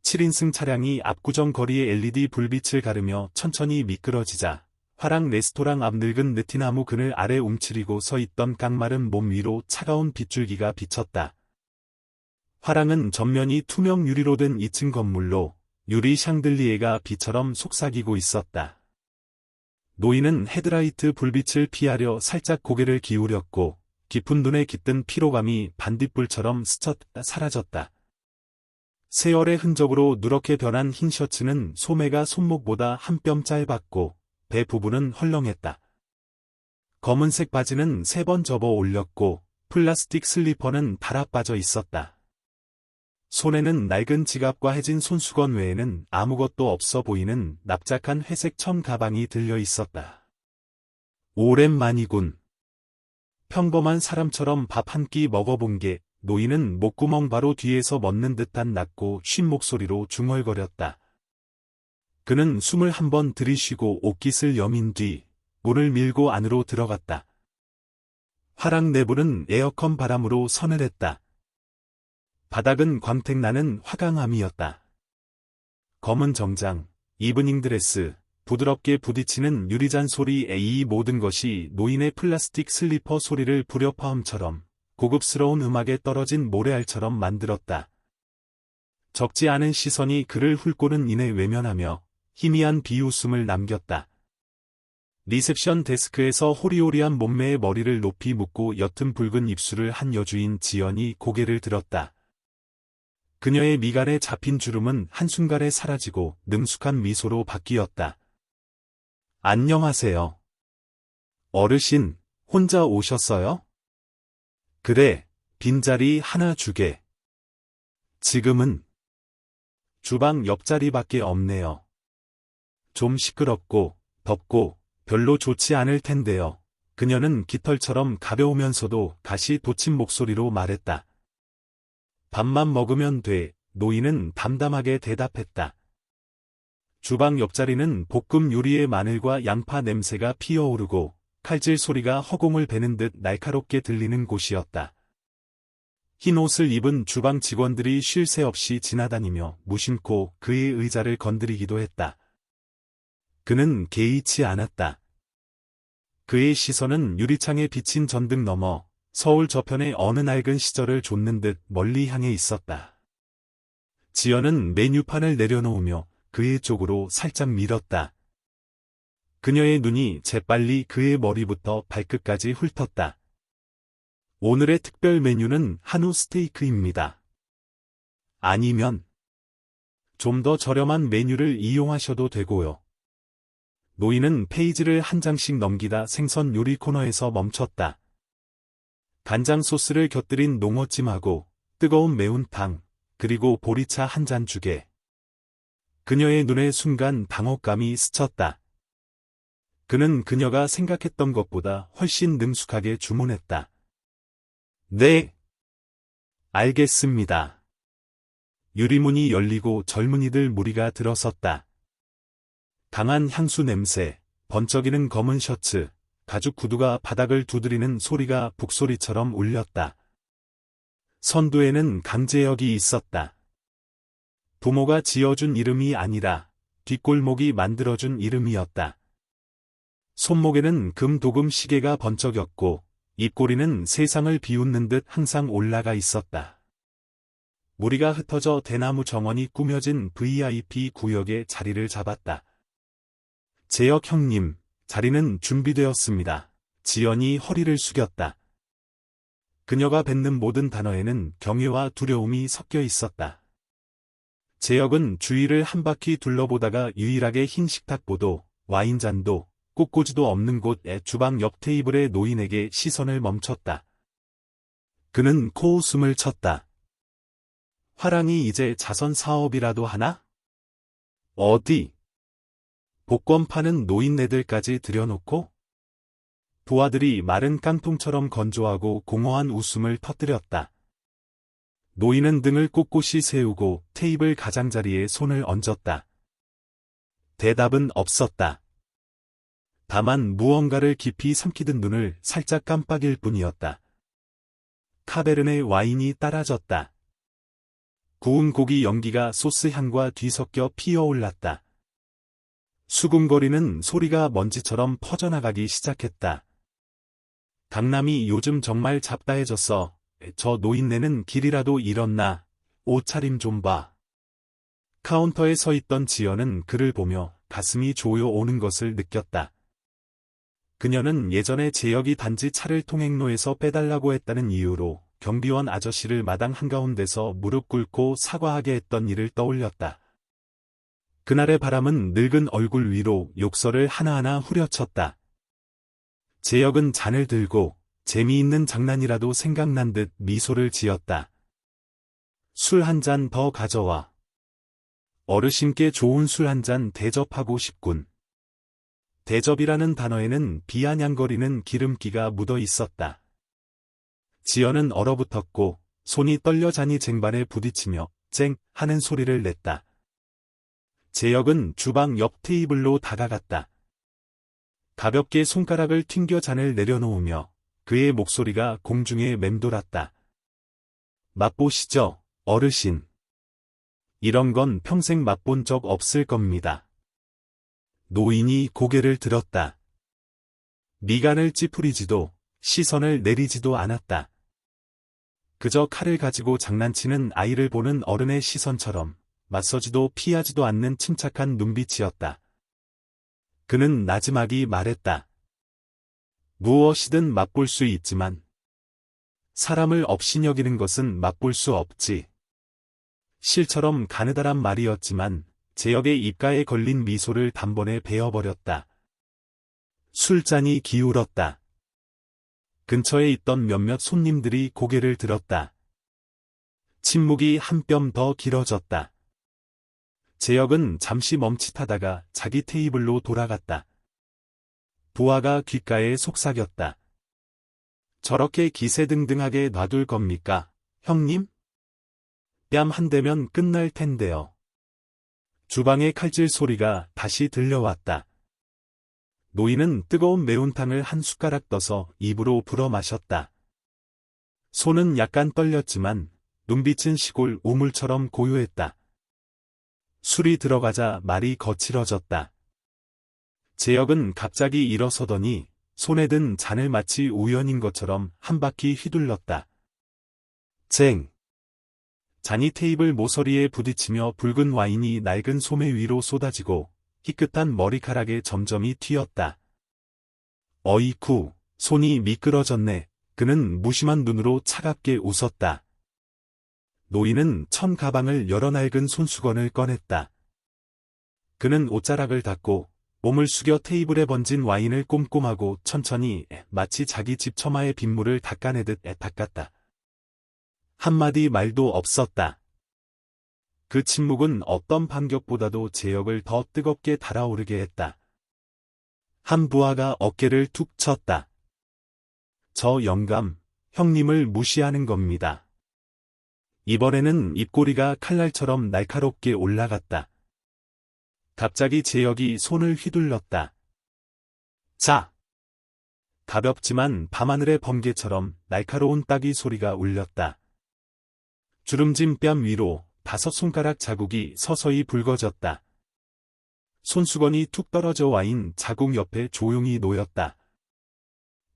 7인승 차량이 압구정 거리의 LED 불빛을 가르며 천천히 미끄러지자 화랑 레스토랑 앞 늙은 느티나무 그늘 아래 움츠리고 서 있던 깡마른 몸 위로 차가운 빗줄기가 비쳤다. 화랑은 전면이 투명 유리로 된 2층 건물로 유리 샹들리에가 비처럼 속삭이고 있었다. 노인은 헤드라이트 불빛을 피하려 살짝 고개를 기울였고 깊은 눈에 깃든 피로감이 반딧불처럼 스쳐 사라졌다. 세월의 흔적으로 누렇게 변한 흰 셔츠는 소매가 손목보다 한 뼘 짧았고 배 부분은 헐렁했다. 검은색 바지는 3번 접어 올렸고 플라스틱 슬리퍼는 달아 빠져 있었다. 손에는 낡은 지갑과 해진 손수건 외에는 아무것도 없어 보이는 납작한 회색 천 가방이 들려 있었다. 오랜만이군. 평범한 사람처럼 밥 한 끼 먹어본 게 노인은 목구멍 바로 뒤에서 멎는 듯한 낮고 쉰 목소리로 중얼거렸다. 그는 숨을 한번 들이쉬고 옷깃을 여민 뒤 문을 밀고 안으로 들어갔다. 화랑 내부는 에어컨 바람으로 서늘했다. 바닥은 광택나는 화강암이었다. 검은 정장, 이브닝 드레스, 부드럽게 부딪히는 유리잔 소리에 이 모든 것이 노인의 플라스틱 슬리퍼 소리를 불협화음처럼 고급스러운 음악에 떨어진 모래알처럼 만들었다. 적지 않은 시선이 그를 훑고는 이내 외면하며 희미한 비웃음을 남겼다. 리셉션 데스크에서 호리호리한 몸매의 머리를 높이 묶고 옅은 붉은 입술을 한 여주인 지연이 고개를 들었다. 그녀의 미간에 잡힌 주름은 한순간에 사라지고 능숙한 미소로 바뀌었다. 안녕하세요. 어르신, 혼자 오셨어요? 그래, 빈자리 하나 주게. 지금은 주방 옆자리밖에 없네요. 좀 시끄럽고 덥고 별로 좋지 않을 텐데요. 그녀는 깃털처럼 가벼우면서도 가시 돋친 목소리로 말했다. 밥만 먹으면 돼, 노인은 담담하게 대답했다. 주방 옆자리는 볶음 요리의 마늘과 양파 냄새가 피어오르고 칼질 소리가 허공을 베는 듯 날카롭게 들리는 곳이었다. 흰 옷을 입은 주방 직원들이 쉴 새 없이 지나다니며 무심코 그의 의자를 건드리기도 했다. 그는 개의치 않았다. 그의 시선은 유리창에 비친 전등 너머 서울 저편의 어느 낡은 시절을 좇는 듯 멀리 향해 있었다. 지연은 메뉴판을 내려놓으며 그의 쪽으로 살짝 밀었다. 그녀의 눈이 재빨리 그의 머리부터 발끝까지 훑었다. 오늘의 특별 메뉴는 한우 스테이크입니다. 아니면 좀 더 저렴한 메뉴를 이용하셔도 되고요. 노인은 페이지를 한 장씩 넘기다 생선 요리 코너에서 멈췄다. 간장 소스를 곁들인 농어찜하고 뜨거운 매운탕, 그리고 보리차 한 잔 주게. 그녀의 눈에 순간 당혹감이 스쳤다. 그는 그녀가 생각했던 것보다 훨씬 능숙하게 주문했다. 네. 알겠습니다. 유리문이 열리고 젊은이들 무리가 들어섰다. 강한 향수 냄새, 번쩍이는 검은 셔츠, 가죽 구두가 바닥을 두드리는 소리가 북소리처럼 울렸다. 선두에는 강재혁이 있었다. 부모가 지어준 이름이 아니라 뒷골목이 만들어준 이름이었다. 손목에는 금도금 시계가 번쩍였고 입꼬리는 세상을 비웃는 듯 항상 올라가 있었다. 무리가 흩어져 대나무 정원이 꾸며진 VIP 구역에 자리를 잡았다. 재혁 형님, 자리는 준비되었습니다. 지연이 허리를 숙였다. 그녀가 뱉는 모든 단어에는 경외와 두려움이 섞여 있었다. 재혁은 주위를 한 바퀴 둘러보다가 유일하게 흰 식탁보도, 와인잔도, 꽃꽂이도 없는 곳의 주방 옆 테이블의 노인에게 시선을 멈췄다. 그는 코웃음을 쳤다. 화랑이 이제 자선 사업이라도 하나? 어디? 복권 파는 노인네들까지 들여놓고? 부하들이 마른 깡통처럼 건조하고 공허한 웃음을 터뜨렸다. 노인은 등을 꼿꼿이 세우고 테이블 가장자리에 손을 얹었다. 대답은 없었다. 다만 무언가를 깊이 삼키듯 눈을 살짝 깜빡일 뿐이었다. 카베르네 와인이 따라졌다. 구운 고기 연기가 소스 향과 뒤섞여 피어올랐다. 수군거리는 소리가 먼지처럼 퍼져나가기 시작했다. 강남이 요즘 정말 잡다해졌어. 저 노인네는 길이라도 잃었나. 옷차림 좀 봐. 카운터에 서 있던 지연은 그를 보며 가슴이 조여오는 것을 느꼈다. 그녀는 예전에 재혁이 단지 차를 통행로에서 빼달라고 했다는 이유로 경비원 아저씨를 마당 한가운데서 무릎 꿇고 사과하게 했던 일을 떠올렸다. 그날의 바람은 늙은 얼굴 위로 욕설을 하나하나 후려쳤다. 재혁은 잔을 들고 재미있는 장난이라도 생각난 듯 미소를 지었다. 술 한 잔 더 가져와. 어르신께 좋은 술 한 잔 대접하고 싶군. 대접이라는 단어에는 비아냥거리는 기름기가 묻어 있었다. 지연은 얼어붙었고 손이 떨려 잔이 쟁반에 부딪히며 쨍 하는 소리를 냈다. 재혁은 주방 옆 테이블로 다가갔다. 가볍게 손가락을 튕겨 잔을 내려놓으며 그의 목소리가 공중에 맴돌았다. 맛보시죠, 어르신. 이런 건 평생 맛본 적 없을 겁니다. 노인이 고개를 들었다. 미간을 찌푸리지도 시선을 내리지도 않았다. 그저 칼을 가지고 장난치는 아이를 보는 어른의 시선처럼 맞서지도 피하지도 않는 침착한 눈빛이었다. 그는 나지막이 말했다. 무엇이든 맛볼 수 있지만 사람을 업신여기는 것은 맛볼 수 없지. 실처럼 가느다란 말이었지만 재혁의 입가에 걸린 미소를 단번에 베어버렸다. 술잔이 기울었다. 근처에 있던 몇몇 손님들이 고개를 들었다. 침묵이 한 뼘 더 길어졌다. 재혁은 잠시 멈칫하다가 자기 테이블로 돌아갔다. 부하가 귓가에 속삭였다. 저렇게 기세등등하게 놔둘 겁니까, 형님? 뺨 한 대면 끝날 텐데요. 주방의 칼질 소리가 다시 들려왔다. 노인은 뜨거운 매운탕을 한 숟가락 떠서 입으로 불어 마셨다. 손은 약간 떨렸지만 눈빛은 시골 우물처럼 고요했다. 술이 들어가자 말이 거칠어졌다. 재혁은 갑자기 일어서더니 손에 든 잔을 마치 우연인 것처럼 한 바퀴 휘둘렀다. 쟁! 잔이 테이블 모서리에 부딪히며 붉은 와인이 낡은 소매 위로 쏟아지고 희끗한 머리카락에 점점이 튀었다. 어이쿠, 손이 미끄러졌네. 그는 무심한 눈으로 차갑게 웃었다. 노인은 천 가방을 열어 낡은 손수건을 꺼냈다. 그는 옷자락을 닫고 몸을 숙여 테이블에 번진 와인을 꼼꼼하고 천천히 마치 자기 집 처마의 빗물을 닦아내듯 닦았다. 한마디 말도 없었다. 그 침묵은 어떤 반격보다도 재혁을 더 뜨겁게 달아오르게 했다. 한 부하가 어깨를 툭 쳤다. 저 영감, 형님을 무시하는 겁니다. 이번에는 입꼬리가 칼날처럼 날카롭게 올라갔다. 갑자기 재혁이 손을 휘둘렀다. 자! 가볍지만 밤하늘의 번개처럼 날카로운 따귀 소리가 울렸다. 주름진 뺨 위로 5손가락 자국이 서서히 붉어졌다. 손수건이 툭 떨어져 와인 자국 옆에 조용히 놓였다.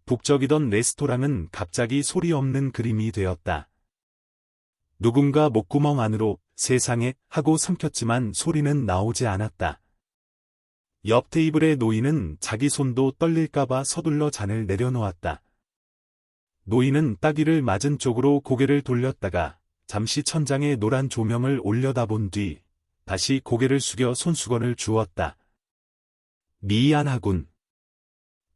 북적이던 레스토랑은 갑자기 소리 없는 그림이 되었다. 누군가 목구멍 안으로 세상에 하고 삼켰지만 소리는 나오지 않았다. 옆 테이블의 노인은 자기 손도 떨릴까봐 서둘러 잔을 내려놓았다. 노인은 따귀를 맞은 쪽으로 고개를 돌렸다가 잠시 천장에 노란 조명을 올려다본 뒤 다시 고개를 숙여 손수건을 주웠다. 미안하군.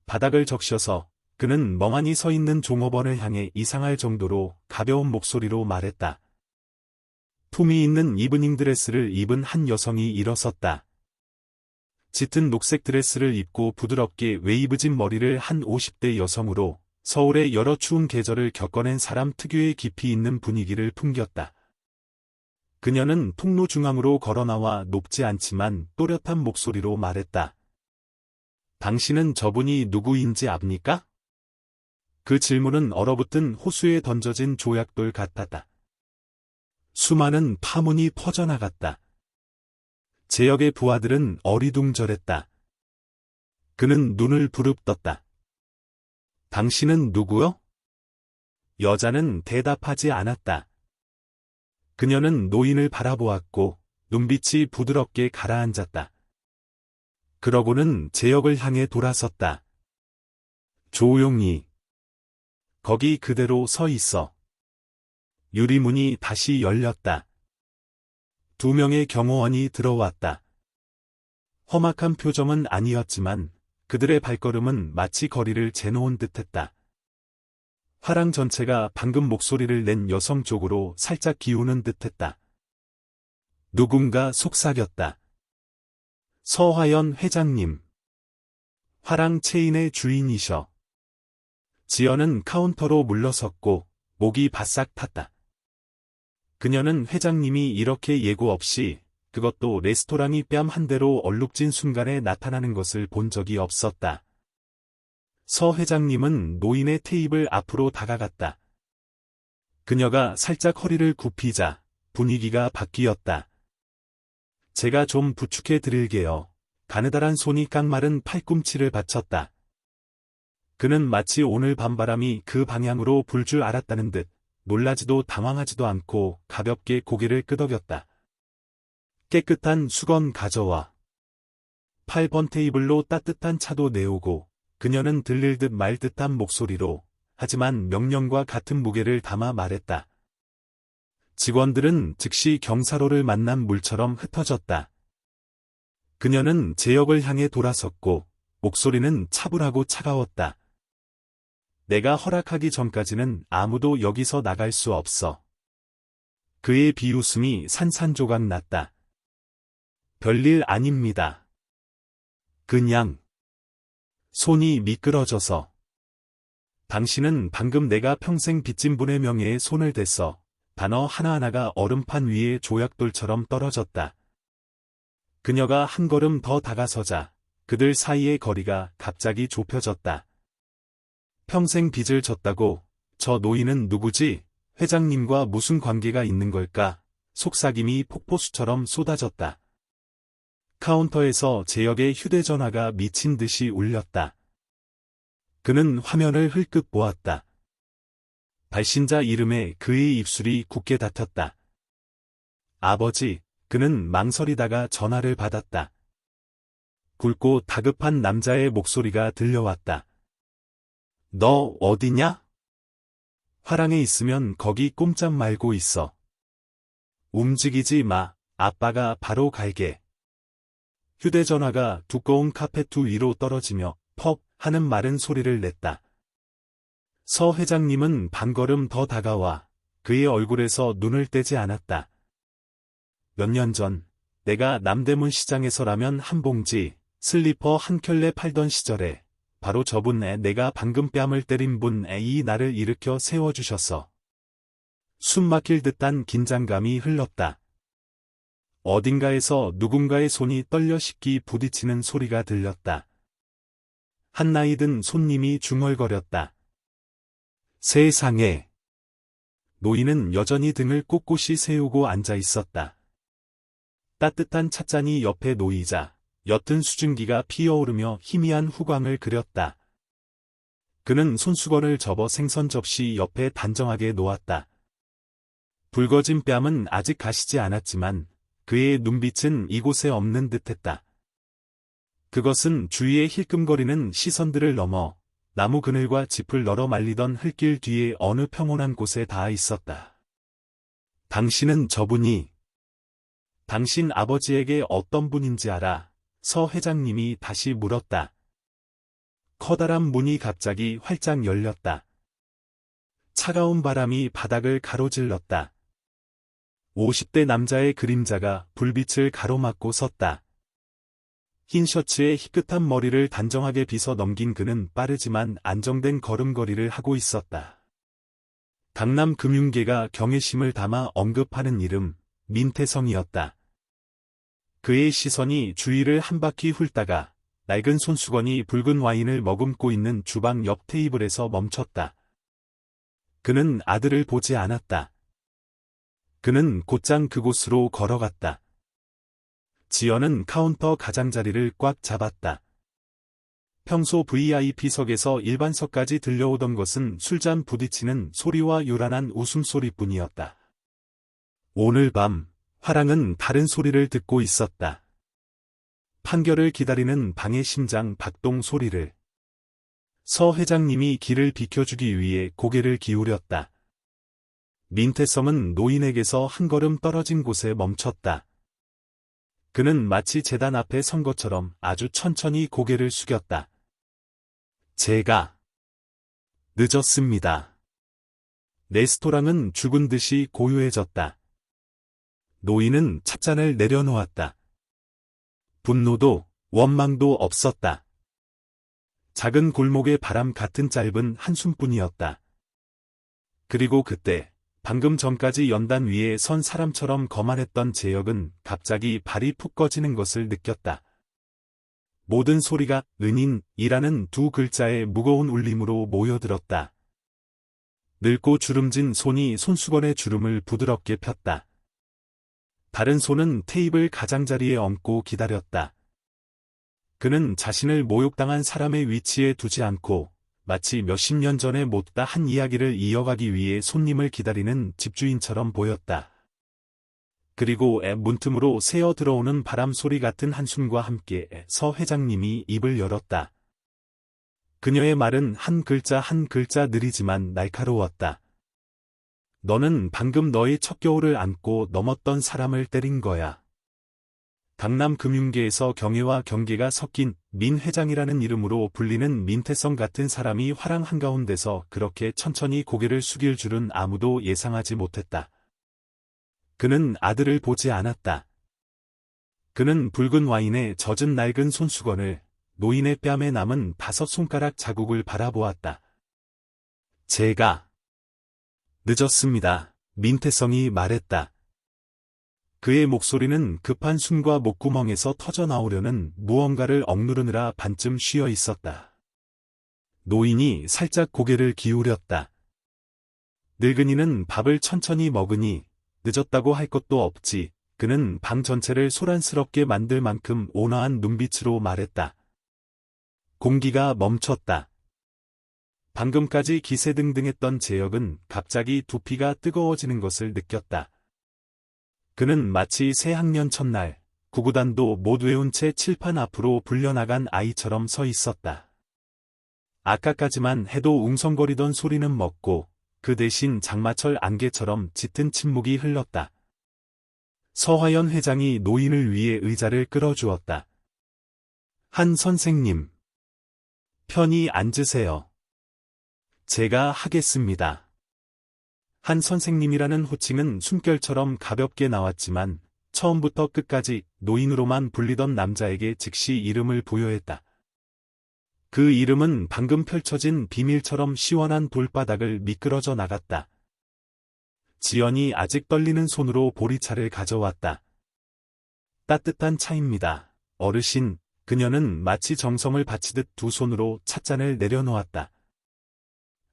바닥을 적셔서 그는 멍하니 서 있는 종업원을 향해 이상할 정도로 가벼운 목소리로 말했다. 품위 있는 이브닝 드레스를 입은 한 여성이 일어섰다. 짙은 녹색 드레스를 입고 부드럽게 웨이브진 머리를 한 50대 여성으로 서울의 여러 추운 계절을 겪어낸 사람 특유의 깊이 있는 분위기를 풍겼다. 그녀는 통로 중앙으로 걸어나와 높지 않지만 또렷한 목소리로 말했다. 당신은 저분이 누구인지 압니까? 그 질문은 얼어붙은 호수에 던져진 조약돌 같았다. 수많은 파문이 퍼져나갔다. 제역의 부하들은 어리둥절했다. 그는 눈을 부릅떴다. 당신은 누구요? 여자는 대답하지 않았다. 그녀는 노인을 바라보았고 눈빛이 부드럽게 가라앉았다. 그러고는 제역을 향해 돌아섰다. 조용히. 거기 그대로 서 있어. 유리문이 다시 열렸다. 2명의 경호원이 들어왔다. 험악한 표정은 아니었지만 그들의 발걸음은 마치 거리를 재놓은 듯했다. 화랑 전체가 방금 목소리를 낸 여성 쪽으로 살짝 기우는 듯했다. 누군가 속삭였다. 서화연 회장님. 화랑 체인의 주인이셔. 지연은 카운터로 물러섰고 목이 바싹 탔다. 그녀는 회장님이 이렇게 예고 없이, 그것도 레스토랑이 뺨 한 대로 얼룩진 순간에 나타나는 것을 본 적이 없었다. 서 회장님은 노인의 테이블 앞으로 다가갔다. 그녀가 살짝 허리를 굽히자 분위기가 바뀌었다. 제가 좀 부축해 드릴게요. 가느다란 손이 깡마른 팔꿈치를 받쳤다. 그는 마치 오늘 밤바람이 그 방향으로 불 줄 알았다는 듯 놀라지도 당황하지도 않고 가볍게 고개를 끄덕였다. 깨끗한 수건 가져와. 8번 테이블로 따뜻한 차도 내오고 그녀는 들릴 듯 말 듯한 목소리로 하지만 명령과 같은 무게를 담아 말했다. 직원들은 즉시 경사로를 만난 물처럼 흩어졌다. 그녀는 제역을 향해 돌아섰고 목소리는 차분하고 차가웠다. 내가 허락하기 전까지는 아무도 여기서 나갈 수 없어. 그의 비웃음이 산산조각 났다. 별일 아닙니다. 그냥 손이 미끄러져서. 당신은 방금 내가 평생 빚진 분의 명예에 손을 댔어. 단어 하나하나가 얼음판 위에 조약돌처럼 떨어졌다. 그녀가 한 걸음 더 다가서자 그들 사이의 거리가 갑자기 좁혀졌다. 평생 빚을 졌다고? 저 노인은 누구지? 회장님과 무슨 관계가 있는 걸까? 속삭임이 폭포수처럼 쏟아졌다. 카운터에서 제역의 휴대전화가 미친 듯이 울렸다. 그는 화면을 흘끗 보았다. 발신자 이름에 그의 입술이 굳게 닫혔다. 아버지, 그는 망설이다가 전화를 받았다. 굵고 다급한 남자의 목소리가 들려왔다. 너 어디냐? 화랑에 있으면 거기 꼼짝 말고 있어. 움직이지 마, 아빠가 바로 갈게. 휴대전화가 두꺼운 카페트 위로 떨어지며 퍽 하는 마른 소리를 냈다. 서 회장님은 반걸음 더 다가와 그의 얼굴에서 눈을 떼지 않았다. 몇 년 전 내가 남대문 시장에서 라면 한 봉지, 슬리퍼 한 켤레 팔던 시절에 바로 저분에 내가 방금 뺨을 때린 분에 이 나를 일으켜 세워주셨어. 숨 막힐 듯한 긴장감이 흘렀다. 어딘가에서 누군가의 손이 떨려 쉽게 부딪히는 소리가 들렸다. 한 나이 든 손님이 중얼거렸다. 세상에. 노인은 여전히 등을 꼿꼿이 세우고 앉아 있었다. 따뜻한 찻잔이 옆에 놓이자 옅은 수증기가 피어오르며 희미한 후광을 그렸다. 그는 손수건을 접어 생선 접시 옆에 단정하게 놓았다. 붉어진 뺨은 아직 가시지 않았지만 그의 눈빛은 이곳에 없는 듯했다. 그것은 주위의 힐끔거리는 시선들을 넘어 나무 그늘과 짚을 널어 말리던 흙길 뒤에 어느 평온한 곳에 닿아 있었다. 당신은 저분이 당신 아버지에게 어떤 분인지 알아? 서 회장님이 다시 물었다. 커다란 문이 갑자기 활짝 열렸다. 차가운 바람이 바닥을 가로질렀다. 50대 남자의 그림자가 불빛을 가로막고 섰다. 흰 셔츠에 희끗한 머리를 단정하게 빗어 넘긴 그는 빠르지만 안정된 걸음걸이를 하고 있었다. 강남 금융계가 경외심을 담아 언급하는 이름, 민태성이었다. 그의 시선이 주위를 한 바퀴 훑다가 낡은 손수건이 붉은 와인을 머금고 있는 주방 옆 테이블에서 멈췄다. 그는 아들을 보지 않았다. 그는 곧장 그곳으로 걸어갔다. 지연은 카운터 가장자리를 꽉 잡았다. 평소 VIP석에서 일반석까지 들려오던 것은 술잔 부딪히는 소리와 요란한 웃음소리뿐이었다. 오늘 밤, 화랑은 다른 소리를 듣고 있었다. 판결을 기다리는 방의 심장 박동 소리를. 서 회장님이 길을 비켜주기 위해 고개를 기울였다. 민태성은 노인에게서 한 걸음 떨어진 곳에 멈췄다. 그는 마치 재단 앞에 선 것처럼 아주 천천히 고개를 숙였다. 제가 늦었습니다. 레스토랑은 죽은 듯이 고요해졌다. 노인은 찻잔을 내려놓았다. 분노도 원망도 없었다. 작은 골목의 바람 같은 짧은 한숨뿐이었다. 그리고 그때 방금 전까지 연단 위에 선 사람처럼 거만했던 재혁은 갑자기 발이 푹 꺼지는 것을 느꼈다. 모든 소리가 은인이라는 두 글자의 무거운 울림으로 모여들었다. 늙고 주름진 손이 손수건의 주름을 부드럽게 폈다. 다른 손은 테이블 가장자리에 얹고 기다렸다. 그는 자신을 모욕당한 사람의 위치에 두지 않고 마치 몇십 년 전에 못다 한 이야기를 이어가기 위해 손님을 기다리는 집주인처럼 보였다. 그리고 문틈으로 새어 들어오는 바람 소리 같은 한숨과 함께 서 회장님이 입을 열었다. 그녀의 말은 한 글자 한 글자 느리지만 날카로웠다. 너는 방금 너의 첫 겨울을 안고 넘었던 사람을 때린 거야. 강남 금융계에서 경애와 경계가 섞인 민 회장이라는 이름으로 불리는 민태성 같은 사람이 화랑 한가운데서 그렇게 천천히 고개를 숙일 줄은 아무도 예상하지 못했다. 그는 아들을 보지 않았다. 그는 붉은 와인에 젖은 낡은 손수건을, 노인의 뺨에 남은 5손가락 자국을 바라보았다. 제가 늦었습니다. 민태성이 말했다. 그의 목소리는 급한 숨과 목구멍에서 터져나오려는 무언가를 억누르느라 반쯤 쉬어 있었다. 노인이 살짝 고개를 기울였다. 늙은이는 밥을 천천히 먹으니 늦었다고 할 것도 없지. 그는 방 전체를 소란스럽게 만들 만큼 온화한 눈빛으로 말했다. 공기가 멈췄다. 방금까지 기세등등했던 재혁은 갑자기 두피가 뜨거워지는 것을 느꼈다. 그는 마치 새 학년 첫날, 구구단도 못 외운 채 칠판 앞으로 불려나간 아이처럼 서 있었다. 아까까지만 해도 웅성거리던 소리는 멎고 그 대신 장마철 안개처럼 짙은 침묵이 흘렀다. 서화연 회장이 노인을 위해 의자를 끌어주었다. 한 선생님, 편히 앉으세요. 제가 하겠습니다. 한 선생님이라는 호칭은 숨결처럼 가볍게 나왔지만 처음부터 끝까지 노인으로만 불리던 남자에게 즉시 이름을 부여했다. 그 이름은 방금 펼쳐진 비밀처럼 시원한 돌바닥을 미끄러져 나갔다. 지연이 아직 떨리는 손으로 보리차를 가져왔다. 따뜻한 차입니다. 어르신, 그녀는 마치 정성을 바치듯 두 손으로 찻잔을 내려놓았다.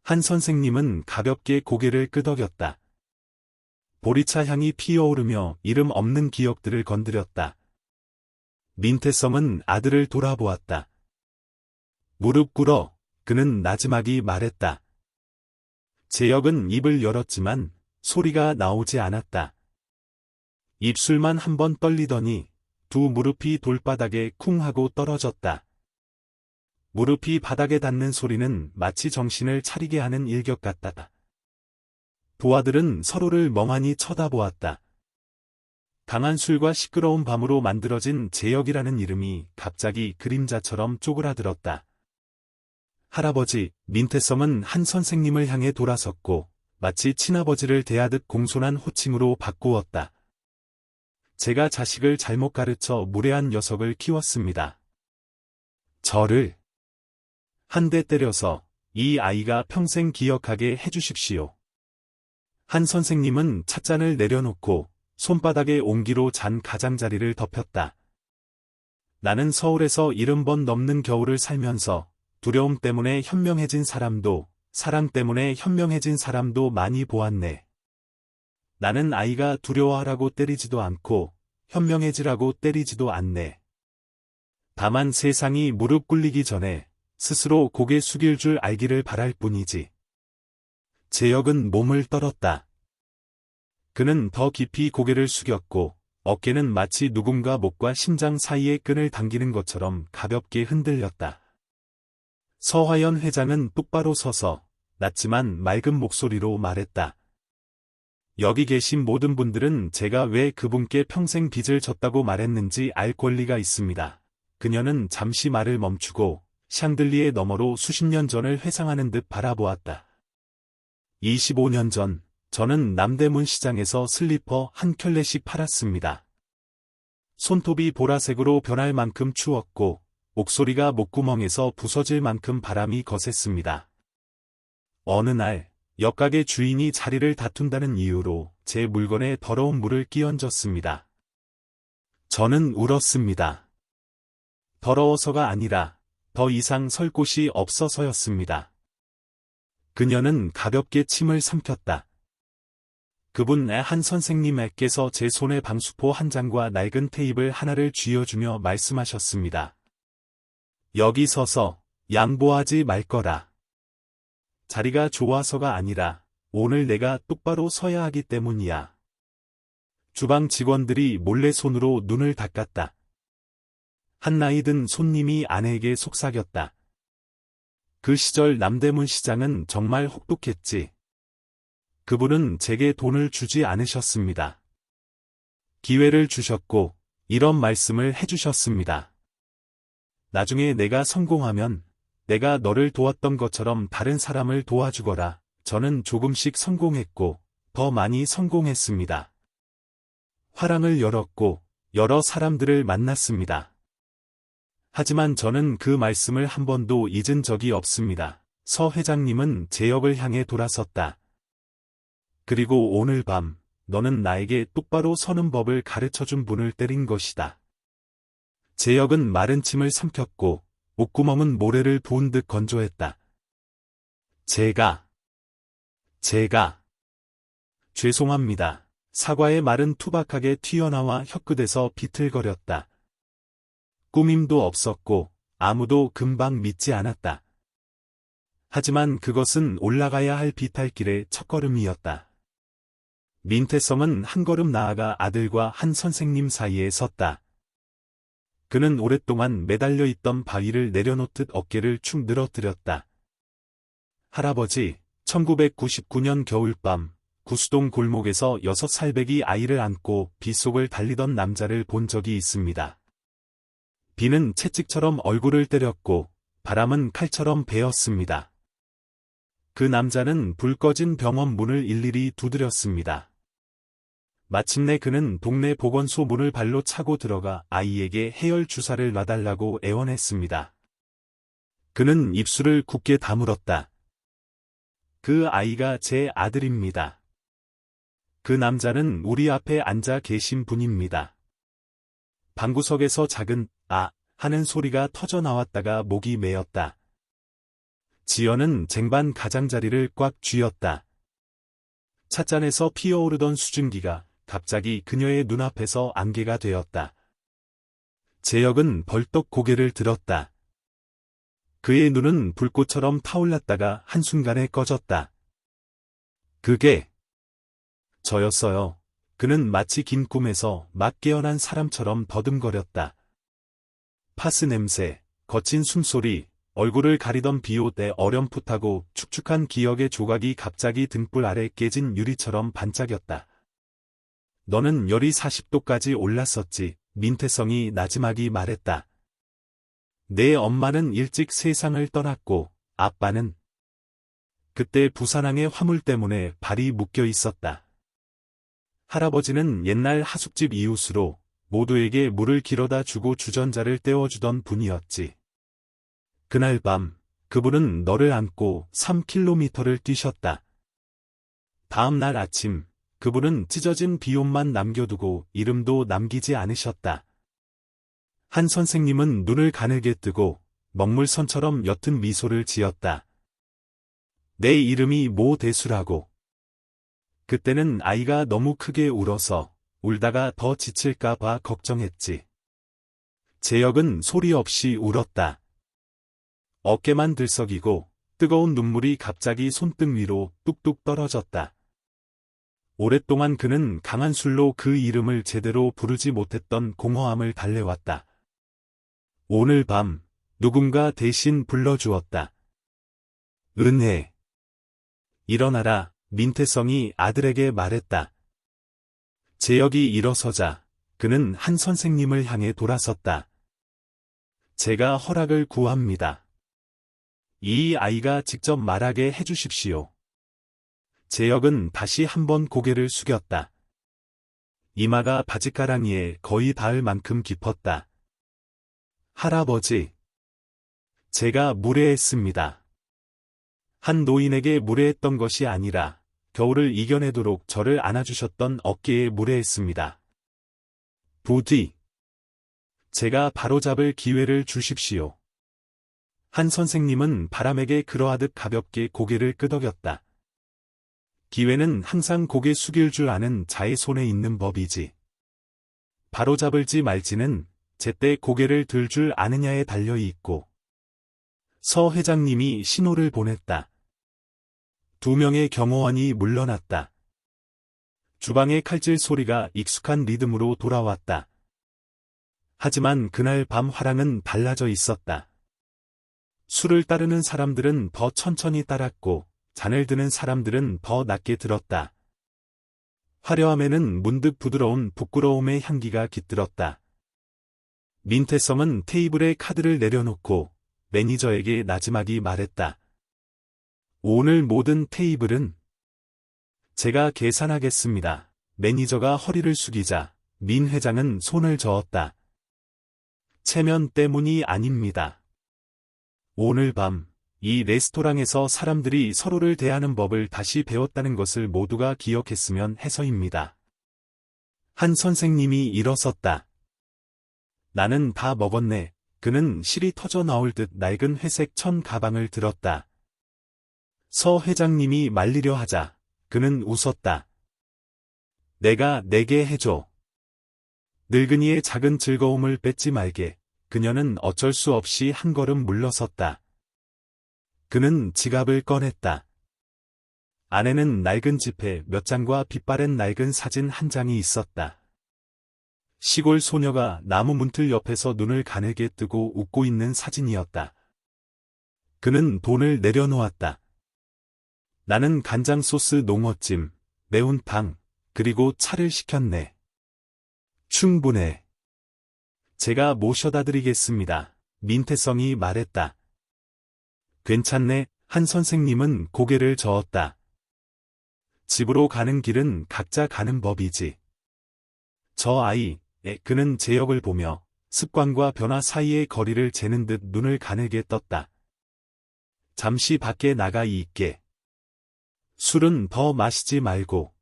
한 선생님은 가볍게 고개를 끄덕였다. 보리차 향이 피어오르며 이름 없는 기억들을 건드렸다. 민태성은 아들을 돌아보았다. 무릎 꿇어, 그는 나지막이 말했다. 재혁은 입을 열었지만 소리가 나오지 않았다. 입술만 한번 떨리더니 두 무릎이 돌바닥에 쿵 하고 떨어졌다. 무릎이 바닥에 닿는 소리는 마치 정신을 차리게 하는 일격 같다. 부하들은 서로를 멍하니 쳐다보았다. 강한 술과 시끄러운 밤으로 만들어진 재혁이라는 이름이 갑자기 그림자처럼 쪼그라들었다. 할아버지, 민태성은 한 선생님을 향해 돌아섰고 마치 친아버지를 대하듯 공손한 호칭으로 바꾸었다. 제가 자식을 잘못 가르쳐 무례한 녀석을 키웠습니다. 저를 한 대 때려서 이 아이가 평생 기억하게 해주십시오. 한 선생님은 찻잔을 내려놓고 손바닥에 옹기로 잔 가장자리를 덮였다. 나는 서울에서 70번 넘는 겨울을 살면서 두려움 때문에 현명해진 사람도, 사랑 때문에 현명해진 사람도 많이 보았네. 나는 아이가 두려워하라고 때리지도 않고 현명해지라고 때리지도 않네. 다만 세상이 무릎 꿇리기 전에 스스로 고개 숙일 줄 알기를 바랄 뿐이지. 재혁은 몸을 떨었다. 그는 더 깊이 고개를 숙였고 어깨는 마치 누군가 목과 심장 사이의 끈을 당기는 것처럼 가볍게 흔들렸다. 서화연 회장은 똑바로 서서 낮지만 맑은 목소리로 말했다. 여기 계신 모든 분들은 제가 왜 그분께 평생 빚을 졌다고 말했는지 알 권리가 있습니다. 그녀는 잠시 말을 멈추고 샹들리에 너머로 수십 년 전을 회상하는 듯 바라보았다. 25년 전, 저는 남대문 시장에서 슬리퍼 한 켤레씩 팔았습니다. 손톱이 보라색으로 변할 만큼 추웠고 목소리가 목구멍에서 부서질 만큼 바람이 거셌습니다. 어느 날 옆가게 주인이 자리를 다툰다는 이유로 제 물건에 더러운 물을 끼얹었습니다. 저는 울었습니다. 더러워서가 아니라 더 이상 설 곳이 없어서였습니다. 그녀는 가볍게 침을 삼켰다. 그분 한 선생님께서 제 손에 방수포 한 장과 낡은 테이블 하나를 쥐어주며 말씀하셨습니다. 여기 서서 양보하지 말 거라. 자리가 좋아서가 아니라 오늘 내가 똑바로 서야 하기 때문이야. 주방 직원들이 몰래 손으로 눈을 닦았다. 한 나이 든 손님이 아내에게 속삭였다. 그 시절 남대문 시장은 정말 혹독했지. 그분은 제게 돈을 주지 않으셨습니다. 기회를 주셨고 이런 말씀을 해주셨습니다. 나중에 내가 성공하면 내가 너를 도왔던 것처럼 다른 사람을 도와주거라. 저는 조금씩 성공했고 더 많이 성공했습니다. 화랑을 열었고 여러 사람들을 만났습니다. 하지만 저는 그 말씀을 한 번도 잊은 적이 없습니다. 서 회장님은 재혁을 향해 돌아섰다. 그리고 오늘 밤 너는 나에게 똑바로 서는 법을 가르쳐준 분을 때린 것이다. 재혁은 마른 침을 삼켰고 목구멍은 모래를 부은 듯 건조했다. 제가 죄송합니다. 사과의 말은 투박하게 튀어나와 혀끝에서 비틀거렸다. 꾸밈도 없었고 아무도 금방 믿지 않았다. 하지만 그것은 올라가야 할 비탈길의 첫걸음이었다. 민태성은 한 걸음 나아가 아들과 한 선생님 사이에 섰다. 그는 오랫동안 매달려 있던 바위를 내려놓듯 어깨를 축 늘어뜨렸다. 할아버지, 1999년 겨울밤, 구수동 골목에서 6살배기 아이를 안고 빗속을 달리던 남자를 본 적이 있습니다. 비는 채찍처럼 얼굴을 때렸고 바람은 칼처럼 베었습니다. 그 남자는 불 꺼진 병원 문을 일일이 두드렸습니다. 마침내 그는 동네 보건소 문을 발로 차고 들어가 아이에게 해열 주사를 놔달라고 애원했습니다. 그는 입술을 굳게 다물었다. 그 아이가 제 아들입니다. 그 남자는 우리 앞에 앉아 계신 분입니다. 방구석에서 작은 아 하는 소리가 터져 나왔다가 목이 메었다. 지연은 쟁반 가장자리를 꽉 쥐었다. 찻잔에서 피어오르던 수증기가 갑자기 그녀의 눈앞에서 안개가 되었다. 재혁은 벌떡 고개를 들었다. 그의 눈은 불꽃처럼 타올랐다가 한순간에 꺼졌다. 그게 저였어요. 그는 마치 긴 꿈에서 막 깨어난 사람처럼 더듬거렸다. 파스 냄새, 거친 숨소리, 얼굴을 가리던 비옷의 어렴풋하고 축축한 기억의 조각이 갑자기 등불 아래 깨진 유리처럼 반짝였다. 너는 열이 40도까지 올랐었지, 민태성이 나지막이 말했다. 내 엄마는 일찍 세상을 떠났고, 아빠는 그때 부산항의 화물 때문에 발이 묶여 있었다. 할아버지는 옛날 하숙집 이웃으로 모두에게 물을 길어다 주고 주전자를 떼어주던 분이었지. 그날 밤, 그분은 너를 안고 3km를 뛰셨다. 다음 날 아침, 그분은 찢어진 비옷만 남겨두고 이름도 남기지 않으셨다. 한 선생님은 눈을 가늘게 뜨고 먹물선처럼 옅은 미소를 지었다. 내 이름이 모 대수라고. 그때는 아이가 너무 크게 울어서 울다가 더 지칠까 봐 걱정했지. 재혁은 소리 없이 울었다. 어깨만 들썩이고 뜨거운 눈물이 갑자기 손등 위로 뚝뚝 떨어졌다. 오랫동안 그는 강한 술로 그 이름을 제대로 부르지 못했던 공허함을 달래왔다. 오늘 밤 누군가 대신 불러주었다. 은혜. 일어나라, 민태성이 아들에게 말했다. 재혁이 일어서자 그는 한 선생님을 향해 돌아섰다. 제가 허락을 구합니다. 이 아이가 직접 말하게 해주십시오. 재혁은 다시 한번 고개를 숙였다. 이마가 바짓가랑이에 거의 닿을 만큼 깊었다. 할아버지. 제가 무례했습니다. 한 노인에게 무례했던 것이 아니라 겨울을 이겨내도록 저를 안아주셨던 어깨에 무례했습니다. 부디. 제가 바로잡을 기회를 주십시오. 한 선생님은 바람에게 그러하듯 가볍게 고개를 끄덕였다. 기회는 항상 고개 숙일 줄 아는 자의 손에 있는 법이지. 바로잡을지 말지는 제때 고개를 들 줄 아느냐에 달려 있고. 서 회장님이 신호를 보냈다. 2명의 경호원이 물러났다. 주방의 칼질 소리가 익숙한 리듬으로 돌아왔다. 하지만 그날 밤 화랑은 달라져 있었다. 술을 따르는 사람들은 더 천천히 따랐고 잔을 드는 사람들은 더 낮게 들었다. 화려함에는 문득 부드러운 부끄러움의 향기가 깃들었다. 민태성은 테이블에 카드를 내려놓고 매니저에게 나지막이 말했다. 오늘 모든 테이블은 제가 계산하겠습니다. 매니저가 허리를 숙이자 민 회장은 손을 저었다. 체면 때문이 아닙니다. 오늘 밤 이 레스토랑에서 사람들이 서로를 대하는 법을 다시 배웠다는 것을 모두가 기억했으면 해서입니다. 한 선생님이 일어섰다. 나는 다 먹었네. 그는 실이 터져 나올 듯 낡은 회색 천 가방을 들었다. 서 회장님이 말리려 하자 그는 웃었다. 내가 내게 해줘. 늙은이의 작은 즐거움을 뺏지 말게. 그녀는 어쩔 수 없이 한 걸음 물러섰다. 그는 지갑을 꺼냈다. 안에는 낡은 지폐 몇 장과 빛바랜 낡은 사진 한 장이 있었다. 시골 소녀가 나무 문틀 옆에서 눈을 가늘게 뜨고 웃고 있는 사진이었다. 그는 돈을 내려놓았다. 나는 간장 소스 농어찜, 매운탕, 그리고 차를 시켰네. 충분해. 제가 모셔다 드리겠습니다. 민태성이 말했다. 괜찮네. 한 선생님은 고개를 저었다. 집으로 가는 길은 각자 가는 법이지. 저 아이, 그는 재혁을 보며 습관과 변화 사이의 거리를 재는 듯 눈을 가늘게 떴다. 잠시 밖에 나가 있게. 술은 더 마시지 말고.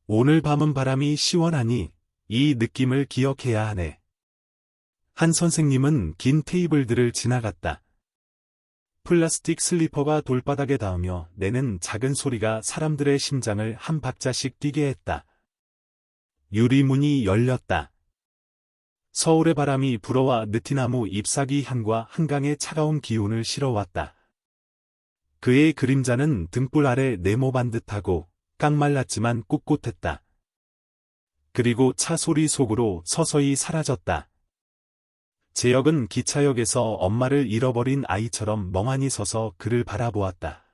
오늘 밤은 바람이 시원하니 이 느낌을 기억해야 하네. 한 선생님은 긴 테이블들을 지나갔다. 플라스틱 슬리퍼가 돌바닥에 닿으며 내는 작은 소리가 사람들의 심장을 한 박자씩 뛰게 했다. 유리문이 열렸다. 서울의 바람이 불어와 느티나무 잎사귀 향과 한강의 차가운 기운을 실어왔다. 그의 그림자는 등불 아래 네모반 듯하고 깡말랐지만 꿋꿋했다. 그리고 차 소리 속으로 서서히 사라졌다. 재혁은 기차역에서 엄마를 잃어버린 아이처럼 멍하니 서서 그를 바라보았다.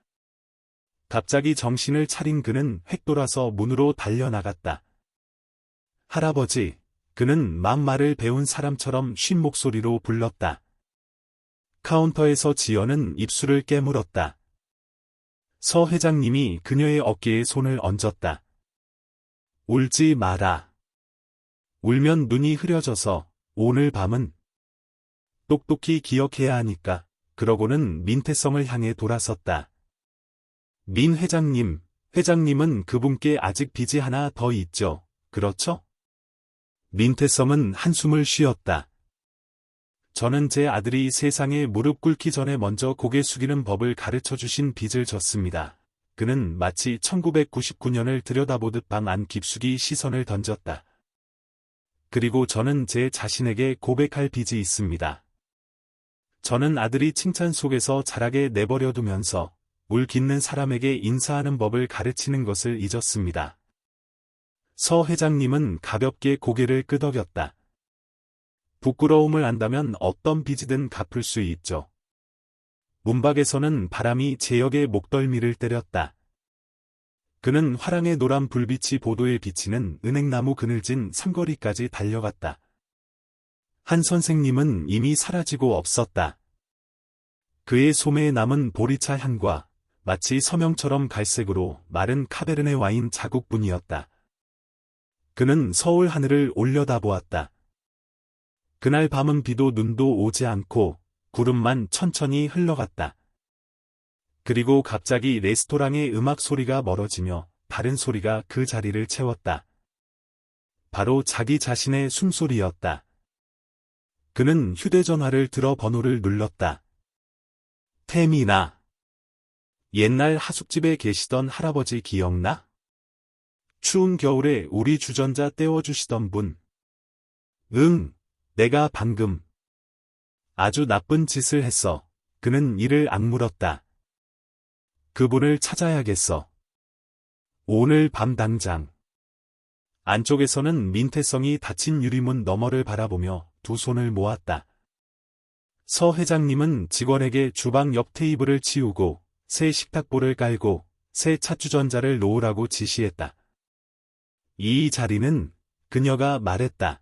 갑자기 정신을 차린 그는 획 돌아서 문으로 달려나갔다. 할아버지, 그는 막말을 배운 사람처럼 쉰 목소리로 불렀다. 카운터에서 지연은 입술을 깨물었다. 서 회장님이 그녀의 어깨에 손을 얹었다. 울지 마라. 울면 눈이 흐려져서 오늘 밤은 똑똑히 기억해야 하니까. 그러고는 민태성을 향해 돌아섰다. 민 회장님, 회장님은 그분께 아직 빚이 하나 더 있죠. 그렇죠? 민태성은 한숨을 쉬었다. 저는 제 아들이 세상에 무릎 꿇기 전에 먼저 고개 숙이는 법을 가르쳐 주신 빚을 졌습니다. 그는 마치 1999년을 들여다보듯 방 안 깊숙이 시선을 던졌다. 그리고 저는 제 자신에게 고백할 빚이 있습니다. 저는 아들이 칭찬 속에서 자라게 내버려두면서 물 깃는 사람에게 인사하는 법을 가르치는 것을 잊었습니다. 서 회장님은 가볍게 고개를 끄덕였다. 부끄러움을 안다면 어떤 빚이든 갚을 수 있죠. 문밖에서는 바람이 제역의 목덜미를 때렸다. 그는 화랑의 노란 불빛이 보도에 비치는 은행나무 그늘진 삼거리까지 달려갔다. 한 선생님은 이미 사라지고 없었다. 그의 소매에 남은 보리차 향과 마치 서명처럼 갈색으로 마른 카베르네 와인 자국뿐이었다. 그는 서울 하늘을 올려다보았다. 그날 밤은 비도 눈도 오지 않고 구름만 천천히 흘러갔다. 그리고 갑자기 레스토랑의 음악 소리가 멀어지며 다른 소리가 그 자리를 채웠다. 바로 자기 자신의 숨소리였다. 그는 휴대전화를 들어 번호를 눌렀다. 태민아. 옛날 하숙집에 계시던 할아버지 기억나? 추운 겨울에 우리 주전자 떼어주시던 분. 응, 내가 방금. 아주 나쁜 짓을 했어. 그는 이를 악물었다. 그분을 찾아야겠어. 오늘 밤 당장. 안쪽에서는 민폐성이 닫힌 유리문 너머를 바라보며 두 손을 모았다. 서 회장님은 직원에게 주방 옆 테이블을 치우고 새 식탁볼을 깔고 새 찻주전자를 놓으라고 지시했다. 이 자리는 그녀가 말했다.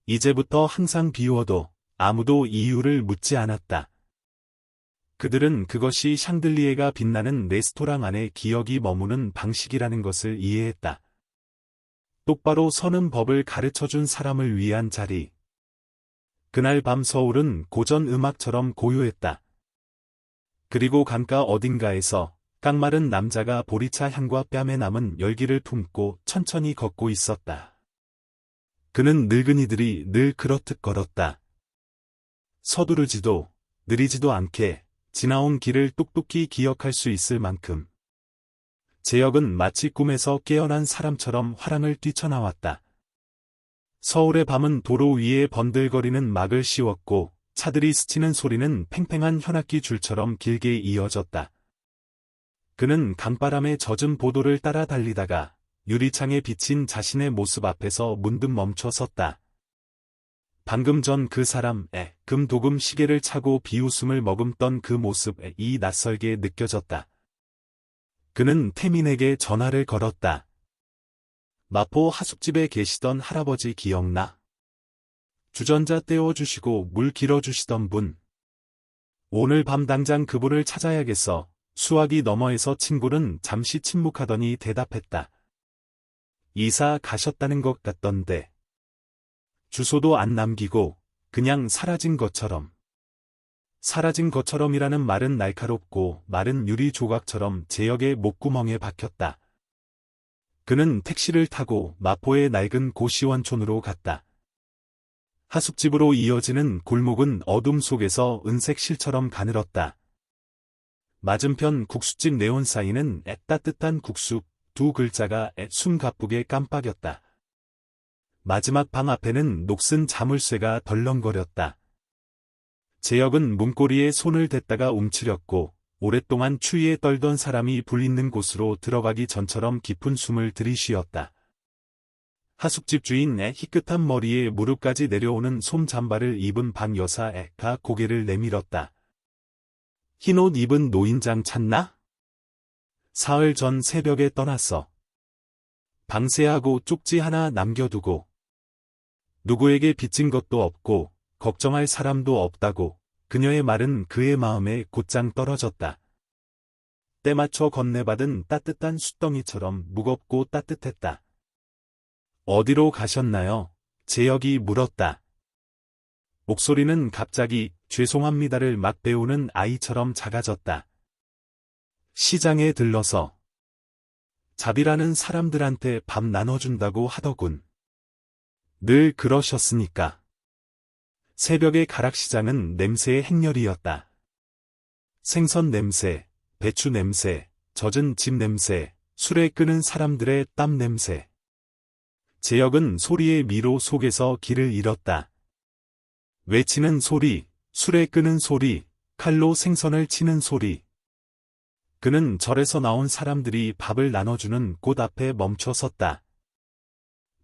이제부터 항상 비워도 아무도 이유를 묻지 않았다. 그들은 그것이 샹들리에가 빛나는 레스토랑 안에 기억이 머무는 방식이라는 것을 이해했다. 똑바로 서는 법을 가르쳐준 사람을 위한 자리. 그날 밤 서울은 고전 음악처럼 고요했다. 그리고 강가 어딘가에서 깡마른 남자가 보리차 향과 뺨에 남은 열기를 품고 천천히 걷고 있었다. 그는 늙은이들이 늘 그렇듯 걸었다. 서두르지도 느리지도 않게 지나온 길을 똑똑히 기억할 수 있을 만큼. 제역은 마치 꿈에서 깨어난 사람처럼 화랑을 뛰쳐나왔다. 서울의 밤은 도로 위에 번들거리는 막을 씌웠고 차들이 스치는 소리는 팽팽한 현악기 줄처럼 길게 이어졌다. 그는 강바람에 젖은 보도를 따라 달리다가 유리창에 비친 자신의 모습 앞에서 문득 멈춰 섰다. 방금 전 그 사람의 금도금 시계를 차고 비웃음을 머금던 그 모습이 낯설게 느껴졌다. 그는 태민에게 전화를 걸었다. 마포 하숙집에 계시던 할아버지 기억나? 주전자 떼어주시고 물 길어주시던 분. 오늘 밤 당장 그분을 찾아야겠어. 수화기 너머에서 친구는 잠시 침묵하더니 대답했다. 이사 가셨다는 것 같던데. 주소도 안 남기고 그냥 사라진 것처럼. 사라진 것처럼이라는 말은 날카롭고 마른 유리 조각처럼 제역의 목구멍에 박혔다. 그는 택시를 타고 마포의 낡은 고시원촌으로 갔다. 하숙집으로 이어지는 골목은 어둠 속에서 은색 실처럼 가늘었다. 맞은편 국수집 네온 사인은 따뜻한 국수 두 글자가 숨가쁘게 깜빡였다. 마지막 방 앞에는 녹슨 자물쇠가 덜렁거렸다. 제역은 문고리에 손을 댔다가 움츠렸고 오랫동안 추위에 떨던 사람이 불 있는 곳으로 들어가기 전처럼 깊은 숨을 들이쉬었다. 하숙집 주인의 희끗한 머리에 무릎까지 내려오는 솜잠바를 입은 방 여사가 고개를 내밀었다. 흰옷 입은 노인장 찾나? 사흘 전 새벽에 떠났어. 방세하고 쪽지 하나 남겨두고. 누구에게 빚진 것도 없고 걱정할 사람도 없다고. 그녀의 말은 그의 마음에 곧장 떨어졌다. 때맞춰 건네받은 따뜻한 숫덩이처럼 무겁고 따뜻했다. 어디로 가셨나요? 제역이 물었다. 목소리는 갑자기 죄송합니다를 막 배우는 아이처럼 작아졌다. 시장에 들러서 잡이라는 사람들한테 밥 나눠준다고 하더군. 늘 그러셨으니까. 새벽의 가락시장은 냄새의 행렬이었다. 생선 냄새, 배추 냄새, 젖은 집 냄새, 술에 끄는 사람들의 땀 냄새. 제역은 소리의 미로 속에서 길을 잃었다. 외치는 소리, 술에 끄는 소리, 칼로 생선을 치는 소리. 그는 절에서 나온 사람들이 밥을 나눠주는 곳 앞에 멈춰 섰다.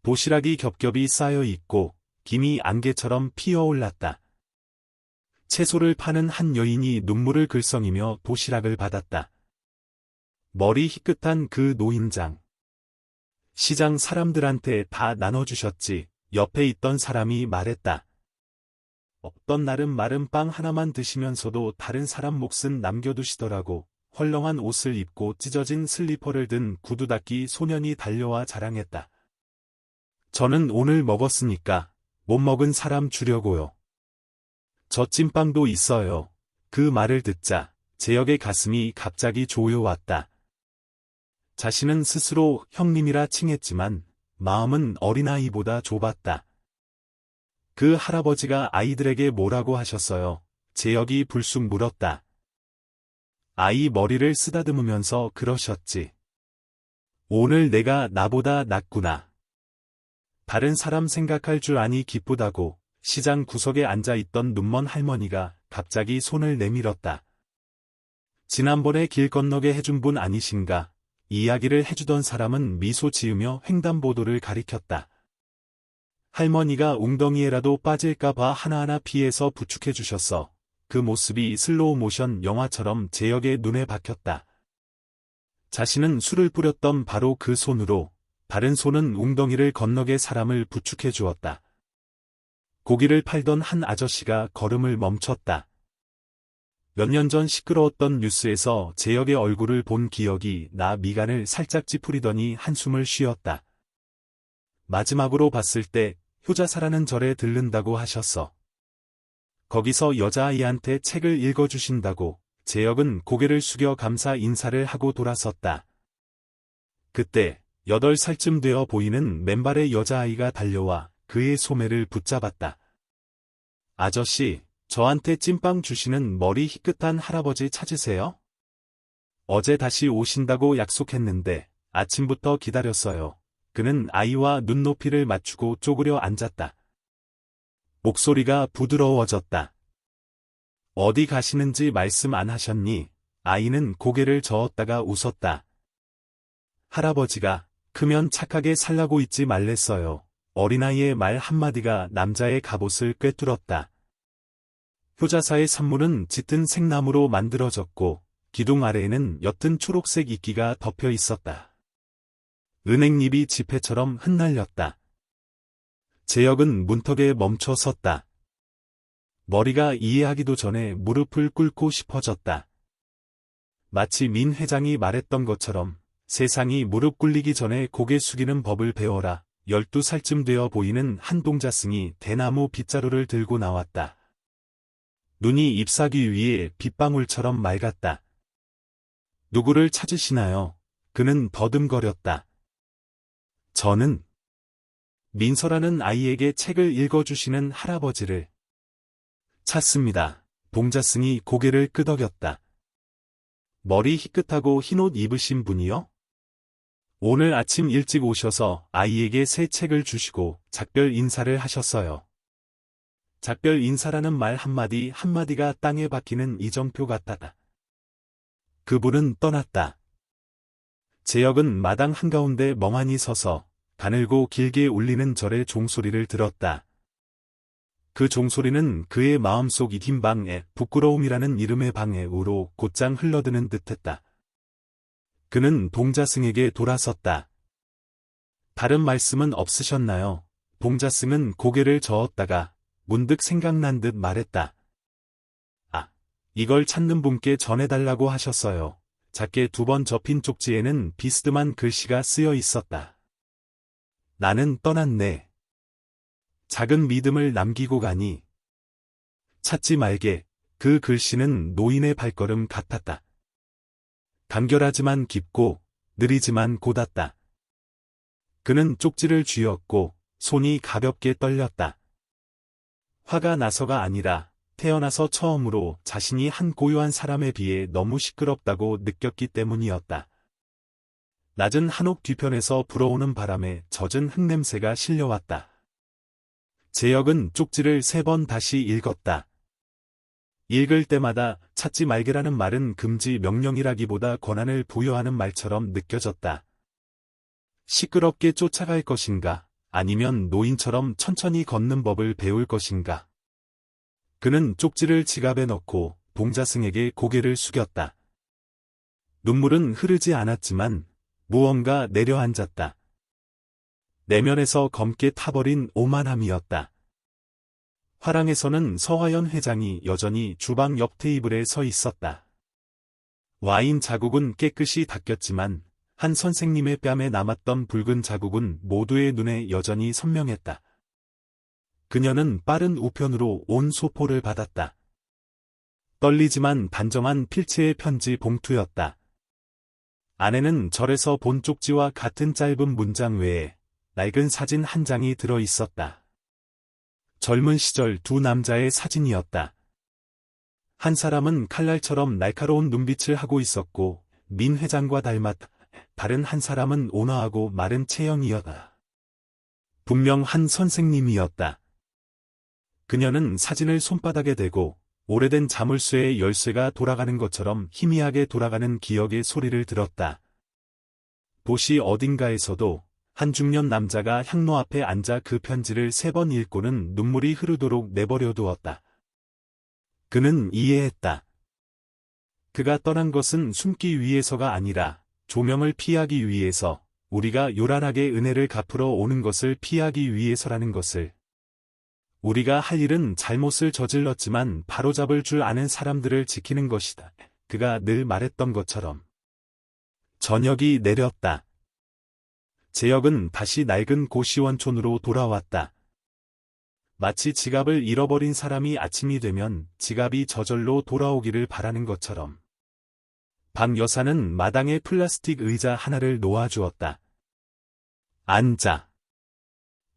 도시락이 겹겹이 쌓여 있고 김이 안개처럼 피어올랐다. 채소를 파는 한 여인이 눈물을 글썽이며 도시락을 받았다. 머리 희끗한 그 노인장. 시장 사람들한테 다 나눠주셨지. 옆에 있던 사람이 말했다. 어떤 날은 마른 빵 하나만 드시면서도 다른 사람 몫은 남겨두시더라고. 헐렁한 옷을 입고 찢어진 슬리퍼를 든 구두 닦이 소년이 달려와 자랑했다. 저는 오늘 먹었으니까 못 먹은 사람 주려고요. 저 찐빵도 있어요. 그 말을 듣자 제역의 가슴이 갑자기 조여왔다. 자신은 스스로 형님이라 칭했지만 마음은 어린아이보다 좁았다. 그 할아버지가 아이들에게 뭐라고 하셨어요? 제역이 불쑥 물었다. 아이 머리를 쓰다듬으면서 그러셨지. 오늘 내가 나보다 낫구나. 다른 사람 생각할 줄 아니 기쁘다고. 시장 구석에 앉아있던 눈먼 할머니가 갑자기 손을 내밀었다. 지난번에 길 건너게 해준 분 아니신가? 이야기를 해주던 사람은 미소 지으며 횡단보도를 가리켰다. 할머니가 웅덩이에라도 빠질까봐 하나하나 피해서 부축해 주셨어. 그 모습이 슬로우 모션 영화처럼 제역의 눈에 박혔다. 자신은 술을 뿌렸던 바로 그 손으로, 다른 손은 웅덩이를 건너게 사람을 부축해 주었다. 고기를 팔던 한 아저씨가 걸음을 멈췄다. 몇 년 전 시끄러웠던 뉴스에서 제역의 얼굴을 본 기억이 나. 미간을 살짝 찌푸리더니 한숨을 쉬었다. 마지막으로 봤을 때 효자사라는 절에 들른다고 하셨어. 거기서 여자아이한테 책을 읽어주신다고. 제역은 고개를 숙여 감사 인사를 하고 돌아섰다. 그때 8살쯤 되어 보이는 맨발의 여자아이가 달려와 그의 소매를 붙잡았다. 아저씨, 저한테 찐빵 주시는 머리 희끗한 할아버지 찾으세요? 어제 다시 오신다고 약속했는데 아침부터 기다렸어요. 그는 아이와 눈높이를 맞추고 쪼그려 앉았다. 목소리가 부드러워졌다. 어디 가시는지 말씀 안 하셨니? 아이는 고개를 저었다가 웃었다. 할아버지가 크면 착하게 살라고 잊지 말랬어요. 어린아이의 말 한마디가 남자의 갑옷을 꿰뚫었다. 효자사의 산문은 짙은 생나무로 만들어졌고 기둥 아래에는 옅은 초록색 이끼가 덮여 있었다. 은행잎이 지폐처럼 흩날렸다. 제역은 문턱에 멈춰 섰다. 머리가 이해하기도 전에 무릎을 꿇고 싶어졌다. 마치 민 회장이 말했던 것처럼 세상이 무릎 꿇리기 전에 고개 숙이는 법을 배워라. 12살쯤 되어 보이는 한 동자승이 대나무 빗자루를 들고 나왔다. 눈이 잎사귀 위에 빗방울처럼 맑았다. 누구를 찾으시나요? 그는 더듬거렸다. 저는 민서라는 아이에게 책을 읽어주시는 할아버지를 찾습니다. 동자승이 고개를 끄덕였다. 머리 희끗하고 흰옷 입으신 분이요? 오늘 아침 일찍 오셔서 아이에게 새 책을 주시고 작별 인사를 하셨어요. 작별 인사라는 말 한마디 한마디가 땅에 박히는 이정표 같았다. 그분은 떠났다. 제역은 마당 한가운데 멍하니 서서 가늘고 길게 울리는 절의 종소리를 들었다. 그 종소리는 그의 마음속 흰 방에 부끄러움이라는 이름의 방해우로 곧장 흘러드는 듯했다. 그는 동자승에게 돌아섰다. 다른 말씀은 없으셨나요? 동자승은 고개를 저었다가 문득 생각난 듯 말했다. 아, 이걸 찾는 분께 전해달라고 하셨어요. 작게 2번 접힌 쪽지에는 비스듬한 글씨가 쓰여 있었다. 나는 떠났네. 작은 믿음을 남기고 가니. 찾지 말게. 그 글씨는 노인의 발걸음 같았다. 간결하지만 깊고 느리지만 곧았다. 그는 쪽지를 쥐었고 손이 가볍게 떨렸다. 화가 나서가 아니라 태어나서 처음으로 자신이 한 고요한 사람에 비해 너무 시끄럽다고 느꼈기 때문이었다. 낮은 한옥 뒤편에서 불어오는 바람에 젖은 흙냄새가 실려왔다. 재혁은 쪽지를 3번 다시 읽었다. 읽을 때마다 찾지 말게라는 말은 금지 명령이라기보다 권한을 부여하는 말처럼 느껴졌다. 시끄럽게 쫓아갈 것인가, 아니면 노인처럼 천천히 걷는 법을 배울 것인가. 그는 쪽지를 지갑에 넣고 봉자승에게 고개를 숙였다. 눈물은 흐르지 않았지만 무언가 내려앉았다. 내면에서 검게 타버린 오만함이었다. 화랑에서는 서화연 회장이 여전히 주방 옆 테이블에 서 있었다. 와인 자국은 깨끗이 닦였지만 한 선생님의 뺨에 남았던 붉은 자국은 모두의 눈에 여전히 선명했다. 그녀는 빠른 우편으로 온 소포를 받았다. 떨리지만 단정한 필체의 편지 봉투였다. 안에는 절에서 본 쪽지와 같은 짧은 문장 외에 낡은 사진 한 장이 들어 있었다. 젊은 시절 두 남자의 사진이었다. 한 사람은 칼날처럼 날카로운 눈빛을 하고 있었고 민 회장과 닮았다. 다른 한 사람은 온화하고 마른 체형이었다. 분명 한 선생님이었다. 그녀는 사진을 손바닥에 대고 오래된 자물쇠의 열쇠가 돌아가는 것처럼 희미하게 돌아가는 기억의 소리를 들었다. 도시 어딘가에서도 한 중년 남자가 향로 앞에 앉아 그 편지를 3번 읽고는 눈물이 흐르도록 내버려 두었다. 그는 이해했다. 그가 떠난 것은 숨기 위해서가 아니라 조명을 피하기 위해서, 우리가 요란하게 은혜를 갚으러 오는 것을 피하기 위해서라는 것을. 우리가 할 일은 잘못을 저질렀지만 바로잡을 줄 아는 사람들을 지키는 것이다. 그가 늘 말했던 것처럼. 저녁이 내렸다. 재혁은 다시 낡은 고시원촌으로 돌아왔다. 마치 지갑을 잃어버린 사람이 아침이 되면 지갑이 저절로 돌아오기를 바라는 것처럼. 박 여사는 마당에 플라스틱 의자 하나를 놓아주었다. 앉아.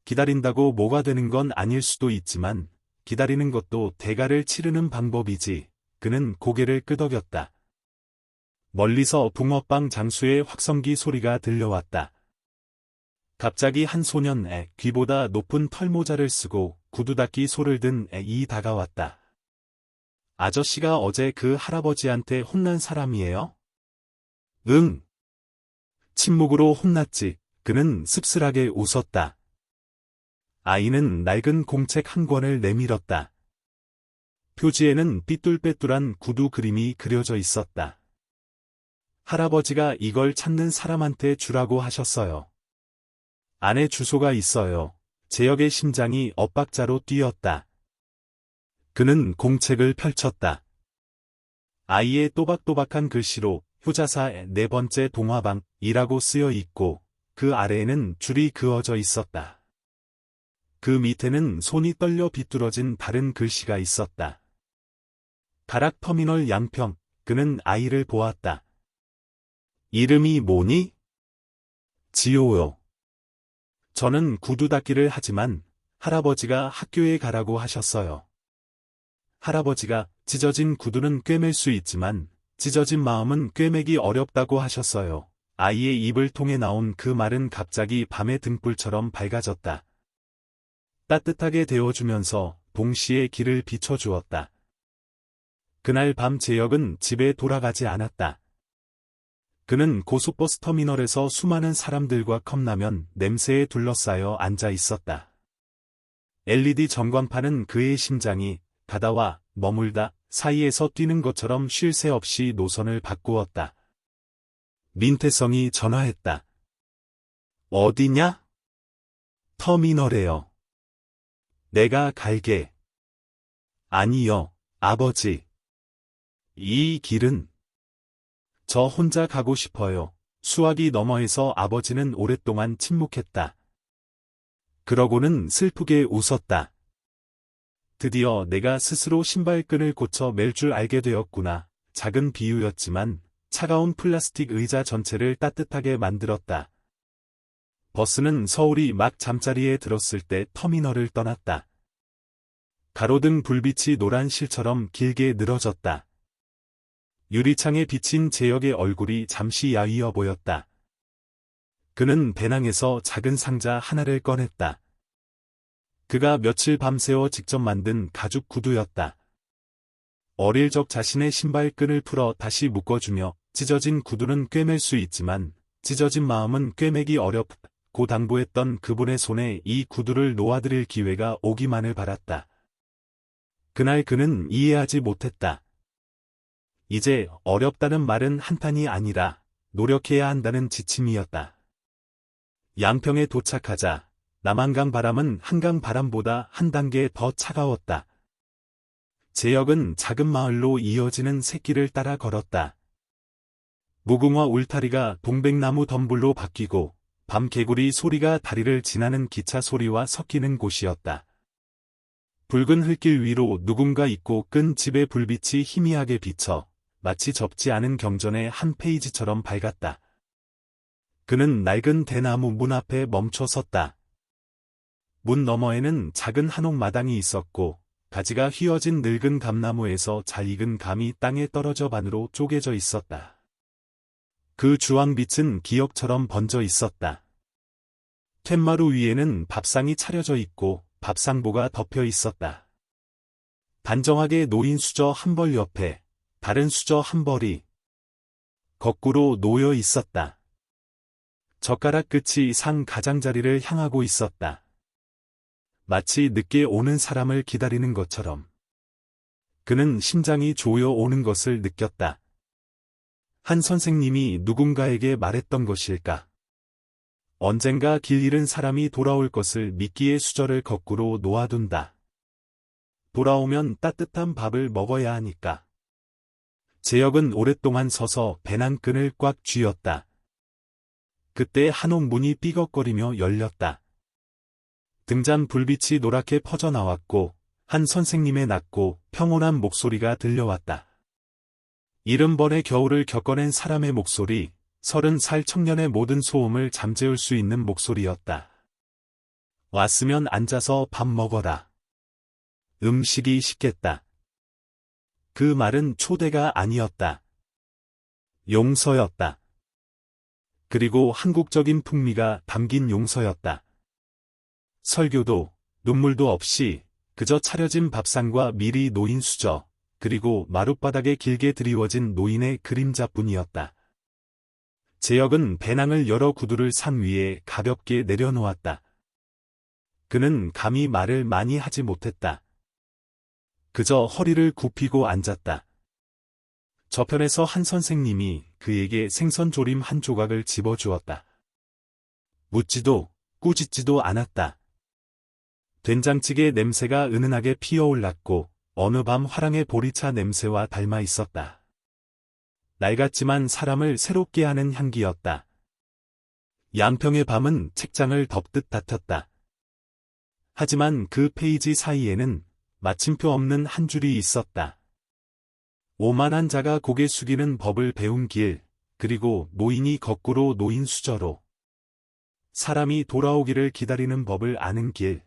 기다린다고 뭐가 되는 건 아닐 수도 있지만 기다리는 것도 대가를 치르는 방법이지. 그는 고개를 끄덕였다. 멀리서 붕어빵 장수의 확성기 소리가 들려왔다. 갑자기 한 소년의 귀보다 높은 털모자를 쓰고 구두 닦기 소를 든 애이 다가왔다. 아저씨가 어제 그 할아버지한테 혼난 사람이에요? 응. 침묵으로 혼났지. 그는 씁쓸하게 웃었다. 아이는 낡은 공책 한 권을 내밀었다. 표지에는 삐뚤빼뚤한 구두 그림이 그려져 있었다. 할아버지가 이걸 찾는 사람한테 주라고 하셨어요. 안에 주소가 있어요. 재혁의 심장이 엇박자로 뛰었다. 그는 공책을 펼쳤다. 아이의 또박또박한 글씨로 효자사의 4번째 동화방이라고 쓰여 있고 그 아래에는 줄이 그어져 있었다. 그 밑에는 손이 떨려 비뚤어진 다른 글씨가 있었다. 가락 터미널 양평. 그는 아이를 보았다. 이름이 뭐니? 지호요. 저는 구두 닦기를 하지만 할아버지가 학교에 가라고 하셨어요. 할아버지가 찢어진 구두는 꿰맬 수 있지만 찢어진 마음은 꿰매기 어렵다고 하셨어요. 아이의 입을 통해 나온 그 말은 갑자기 밤의 등불처럼 밝아졌다. 따뜻하게 데워주면서 동시에 길을 비춰주었다. 그날 밤 재혁은 집에 돌아가지 않았다. 그는 고속버스 터미널에서 수많은 사람들과 컵라면 냄새에 둘러싸여 앉아 있었다. LED 전광판은 그의 심장이 가다와 머물다 사이에서 뛰는 것처럼 쉴 새 없이 노선을 바꾸었다. 민태성이 전화했다. 어디냐? 터미널에요. 내가 갈게. 아니요, 아버지. 이 길은 저 혼자 가고 싶어요. 수화기 너머에서 아버지는 오랫동안 침묵했다. 그러고는 슬프게 웃었다. 드디어 내가 스스로 신발끈을 고쳐 맬 줄 알게 되었구나. 작은 비유였지만 차가운 플라스틱 의자 전체를 따뜻하게 만들었다. 버스는 서울이 막 잠자리에 들었을 때 터미널을 떠났다. 가로등 불빛이 노란 실처럼 길게 늘어졌다. 유리창에 비친 제역의 얼굴이 잠시 야위어 보였다. 그는 배낭에서 작은 상자 하나를 꺼냈다. 그가 며칠 밤새워 직접 만든 가죽 구두였다. 어릴 적 자신의 신발끈을 풀어 다시 묶어주며 찢어진 구두는 꿰맬 수 있지만 찢어진 마음은 꿰매기 어렵고 당부했던 그분의 손에 이 구두를 놓아드릴 기회가 오기만을 바랐다. 그날 그는 이해하지 못했다. 이제 어렵다는 말은 한탄이 아니라 노력해야 한다는 지침이었다. 양평에 도착하자 남한강 바람은 한강 바람보다 한 단계 더 차가웠다. 제역은 작은 마을로 이어지는 샛길을 따라 걸었다. 무궁화 울타리가 동백나무 덤불로 바뀌고 밤 개구리 소리가 다리를 지나는 기차 소리와 섞이는 곳이었다. 붉은 흙길 위로 누군가 있고 끈 집의 불빛이 희미하게 비쳐 마치 접지 않은 경전의 한 페이지처럼 밝았다. 그는 낡은 대나무 문 앞에 멈춰 섰다. 문 너머에는 작은 한옥 마당이 있었고 가지가 휘어진 늙은 감나무에서 잘 익은 감이 땅에 떨어져 반으로 쪼개져 있었다. 그 주황빛은 기억처럼 번져 있었다. 툇마루 위에는 밥상이 차려져 있고 밥상보가 덮여 있었다. 단정하게 놓인 수저 한 벌 옆에 다른 수저 한 벌이 거꾸로 놓여 있었다. 젓가락 끝이 상 가장자리를 향하고 있었다. 마치 늦게 오는 사람을 기다리는 것처럼. 그는 심장이 조여 오는 것을 느꼈다. 한 선생님이 누군가에게 말했던 것일까? 언젠가 길 잃은 사람이 돌아올 것을 믿기에 수저를 거꾸로 놓아둔다. 돌아오면 따뜻한 밥을 먹어야 하니까. 제역은 오랫동안 서서 배낭끈을 꽉 쥐었다. 그때 한옥 문이 삐걱거리며 열렸다. 등잔 불빛이 노랗게 퍼져나왔고 한 선생님의 낮고 평온한 목소리가 들려왔다. 70번의 겨울을 겪어낸 사람의 목소리, 30살 청년의 모든 소음을 잠재울 수 있는 목소리였다. 왔으면 앉아서 밥 먹어라. 음식이 식겠다. 그 말은 초대가 아니었다. 용서였다. 그리고 한국적인 풍미가 담긴 용서였다. 설교도 눈물도 없이 그저 차려진 밥상과 미리 놓인 수저, 그리고 마룻바닥에 길게 드리워진 노인의 그림자뿐이었다. 제역은 배낭을 열어 구두를 산 위에 가볍게 내려놓았다. 그는 감히 말을 많이 하지 못했다. 그저 허리를 굽히고 앉았다. 저편에서 한 선생님이 그에게 생선조림 한 조각을 집어주었다. 묻지도 꾸짖지도 않았다. 된장찌개 냄새가 은은하게 피어올랐고 어느 밤 화랑의 보리차 냄새와 닮아 있었다. 낡았지만 사람을 새롭게 하는 향기였다. 양평의 밤은 책장을 덮듯 닫혔다. 하지만 그 페이지 사이에는 마침표 없는 한 줄이 있었다. 오만한 자가 고개 숙이는 법을 배운 길, 그리고 노인이 거꾸로 놓인 수저로 사람이 돌아오기를 기다리는 법을 아는 길.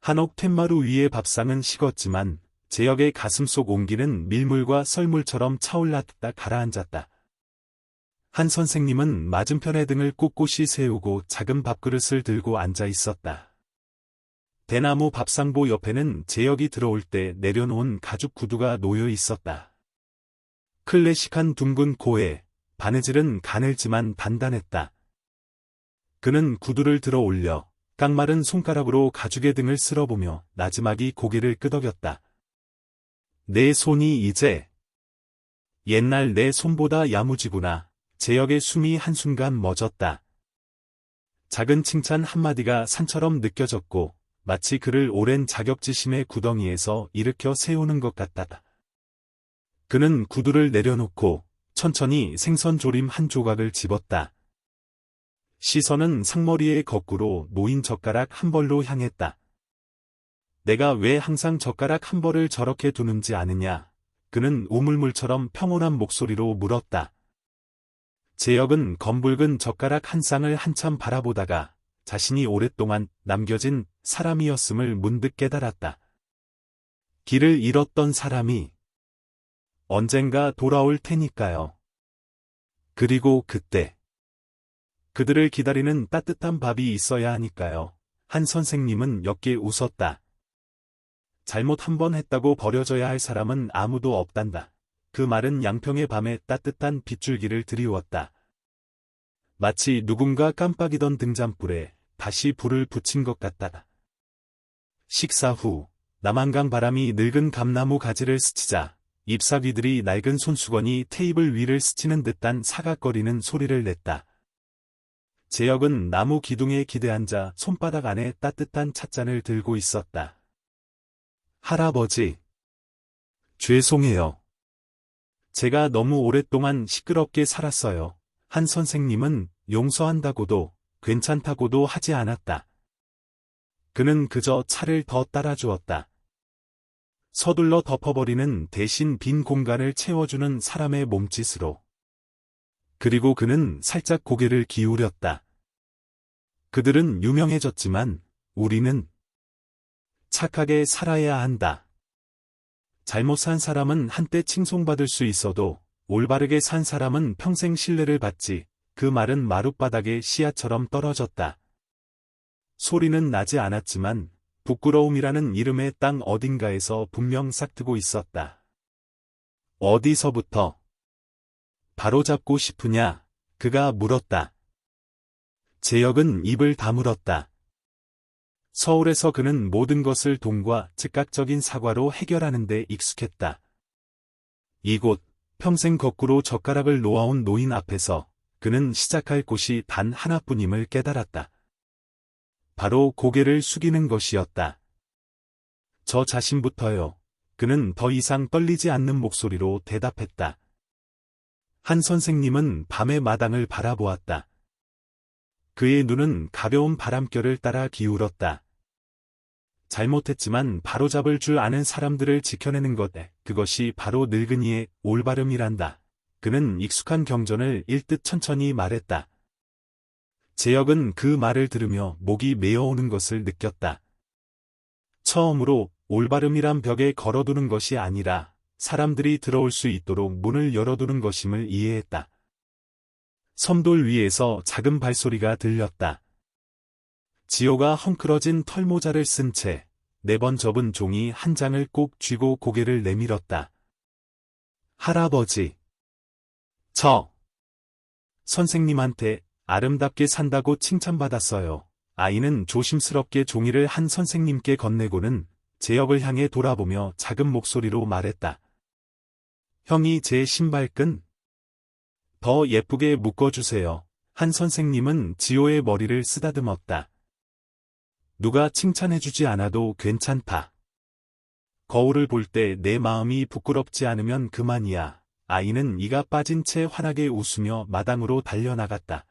한옥 툇마루 위의 밥상은 식었지만 제역의 가슴속 온기는 밀물과 썰물처럼 차올랐다 가라앉았다. 한 선생님은 맞은편에 등을 꼿꼿이 세우고 작은 밥그릇을 들고 앉아 있었다. 대나무 밥상보 옆에는 제역이 들어올 때 내려놓은 가죽 구두가 놓여 있었다. 클래식한 둥근 코에 바느질은 가늘지만 단단했다. 그는 구두를 들어 올려 깡마른 손가락으로 가죽의 등을 쓸어보며 나지막이 고개를 끄덕였다. 내 손이 이제 옛날 내 손보다 야무지구나. 제역의 숨이 한순간 멎었다. 작은 칭찬 한마디가 산처럼 느껴졌고 마치 그를 오랜 자격지심의 구덩이에서 일으켜 세우는 것 같았다. 그는 구두를 내려놓고 천천히 생선조림 한 조각을 집었다. 시선은 상머리에 거꾸로 놓인 젓가락 한 벌로 향했다. 내가 왜 항상 젓가락 한 벌을 저렇게 두는지 아느냐? 그는 우물물처럼 평온한 목소리로 물었다. 제역은 검붉은 젓가락 한 쌍을 한참 바라보다가 자신이 오랫동안 남겨진 사람이었음을 문득 깨달았다. 길을 잃었던 사람이 언젠가 돌아올 테니까요. 그리고 그때 그들을 기다리는 따뜻한 밥이 있어야 하니까요. 한 선생님은 옅게 웃었다. 잘못 한 번 했다고 버려져야 할 사람은 아무도 없단다. 그 말은 양평의 밤에 따뜻한 빗줄기를 드리웠다. 마치 누군가 깜빡이던 등잔불에 다시 불을 붙인 것 같다. 식사 후 남한강 바람이 늙은 감나무 가지를 스치자 잎사귀들이 낡은 손수건이 테이블 위를 스치는 듯한 사각거리는 소리를 냈다. 재혁은 나무 기둥에 기대앉아 손바닥 안에 따뜻한 찻잔을 들고 있었다. 할아버지, 죄송해요. 제가 너무 오랫동안 시끄럽게 살았어요. 한 선생님은 용서한다고도 괜찮다고도 하지 않았다. 그는 그저 차를 더 따라주었다. 서둘러 덮어버리는 대신 빈 공간을 채워주는 사람의 몸짓으로. 그리고 그는 살짝 고개를 기울였다. 그들은 유명해졌지만 우리는 착하게 살아야 한다. 잘못 산 사람은 한때 칭송받을 수 있어도 올바르게 산 사람은 평생 신뢰를 받지. 그 말은 마룻바닥에 씨앗처럼 떨어졌다. 소리는 나지 않았지만 부끄러움이라는 이름의 땅 어딘가에서 분명 싹트고 있었다. 어디서부터 바로잡고 싶으냐? 그가 물었다. 재혁은 입을 다물었다. 서울에서 그는 모든 것을 돈과 즉각적인 사과로 해결하는 데 익숙했다. 이곳, 평생 거꾸로 젓가락을 놓아온 노인 앞에서 그는 시작할 곳이 단 하나뿐임을 깨달았다. 바로 고개를 숙이는 것이었다. 저 자신부터요. 그는 더 이상 떨리지 않는 목소리로 대답했다. 한 선생님은 밤의 마당을 바라보았다. 그의 눈은 가벼운 바람결을 따라 기울었다. 잘못했지만 바로잡을 줄 아는 사람들을 지켜내는 것, 그것이 바로 늙은이의 올바름이란다. 그는 익숙한 경전을 읽듯 천천히 말했다. 재혁은 그 말을 들으며 목이 메어오는 것을 느꼈다. 처음으로 올바름이란 벽에 걸어두는 것이 아니라 사람들이 들어올 수 있도록 문을 열어두는 것임을 이해했다. 섬돌 위에서 작은 발소리가 들렸다. 지호가 헝클어진 털모자를 쓴 채 4번 접은 종이 한 장을 꼭 쥐고 고개를 내밀었다. 할아버지. 저 선생님한테 아름답게 산다고 칭찬받았어요. 아이는 조심스럽게 종이를 한 선생님께 건네고는 재혁을 향해 돌아보며 작은 목소리로 말했다. 형이 제 신발끈 더 예쁘게 묶어주세요. 한 선생님은 지호의 머리를 쓰다듬었다. 누가 칭찬해주지 않아도 괜찮다. 거울을 볼 때 내 마음이 부끄럽지 않으면 그만이야. 아이는 이가 빠진 채 환하게 웃으며 마당으로 달려나갔다.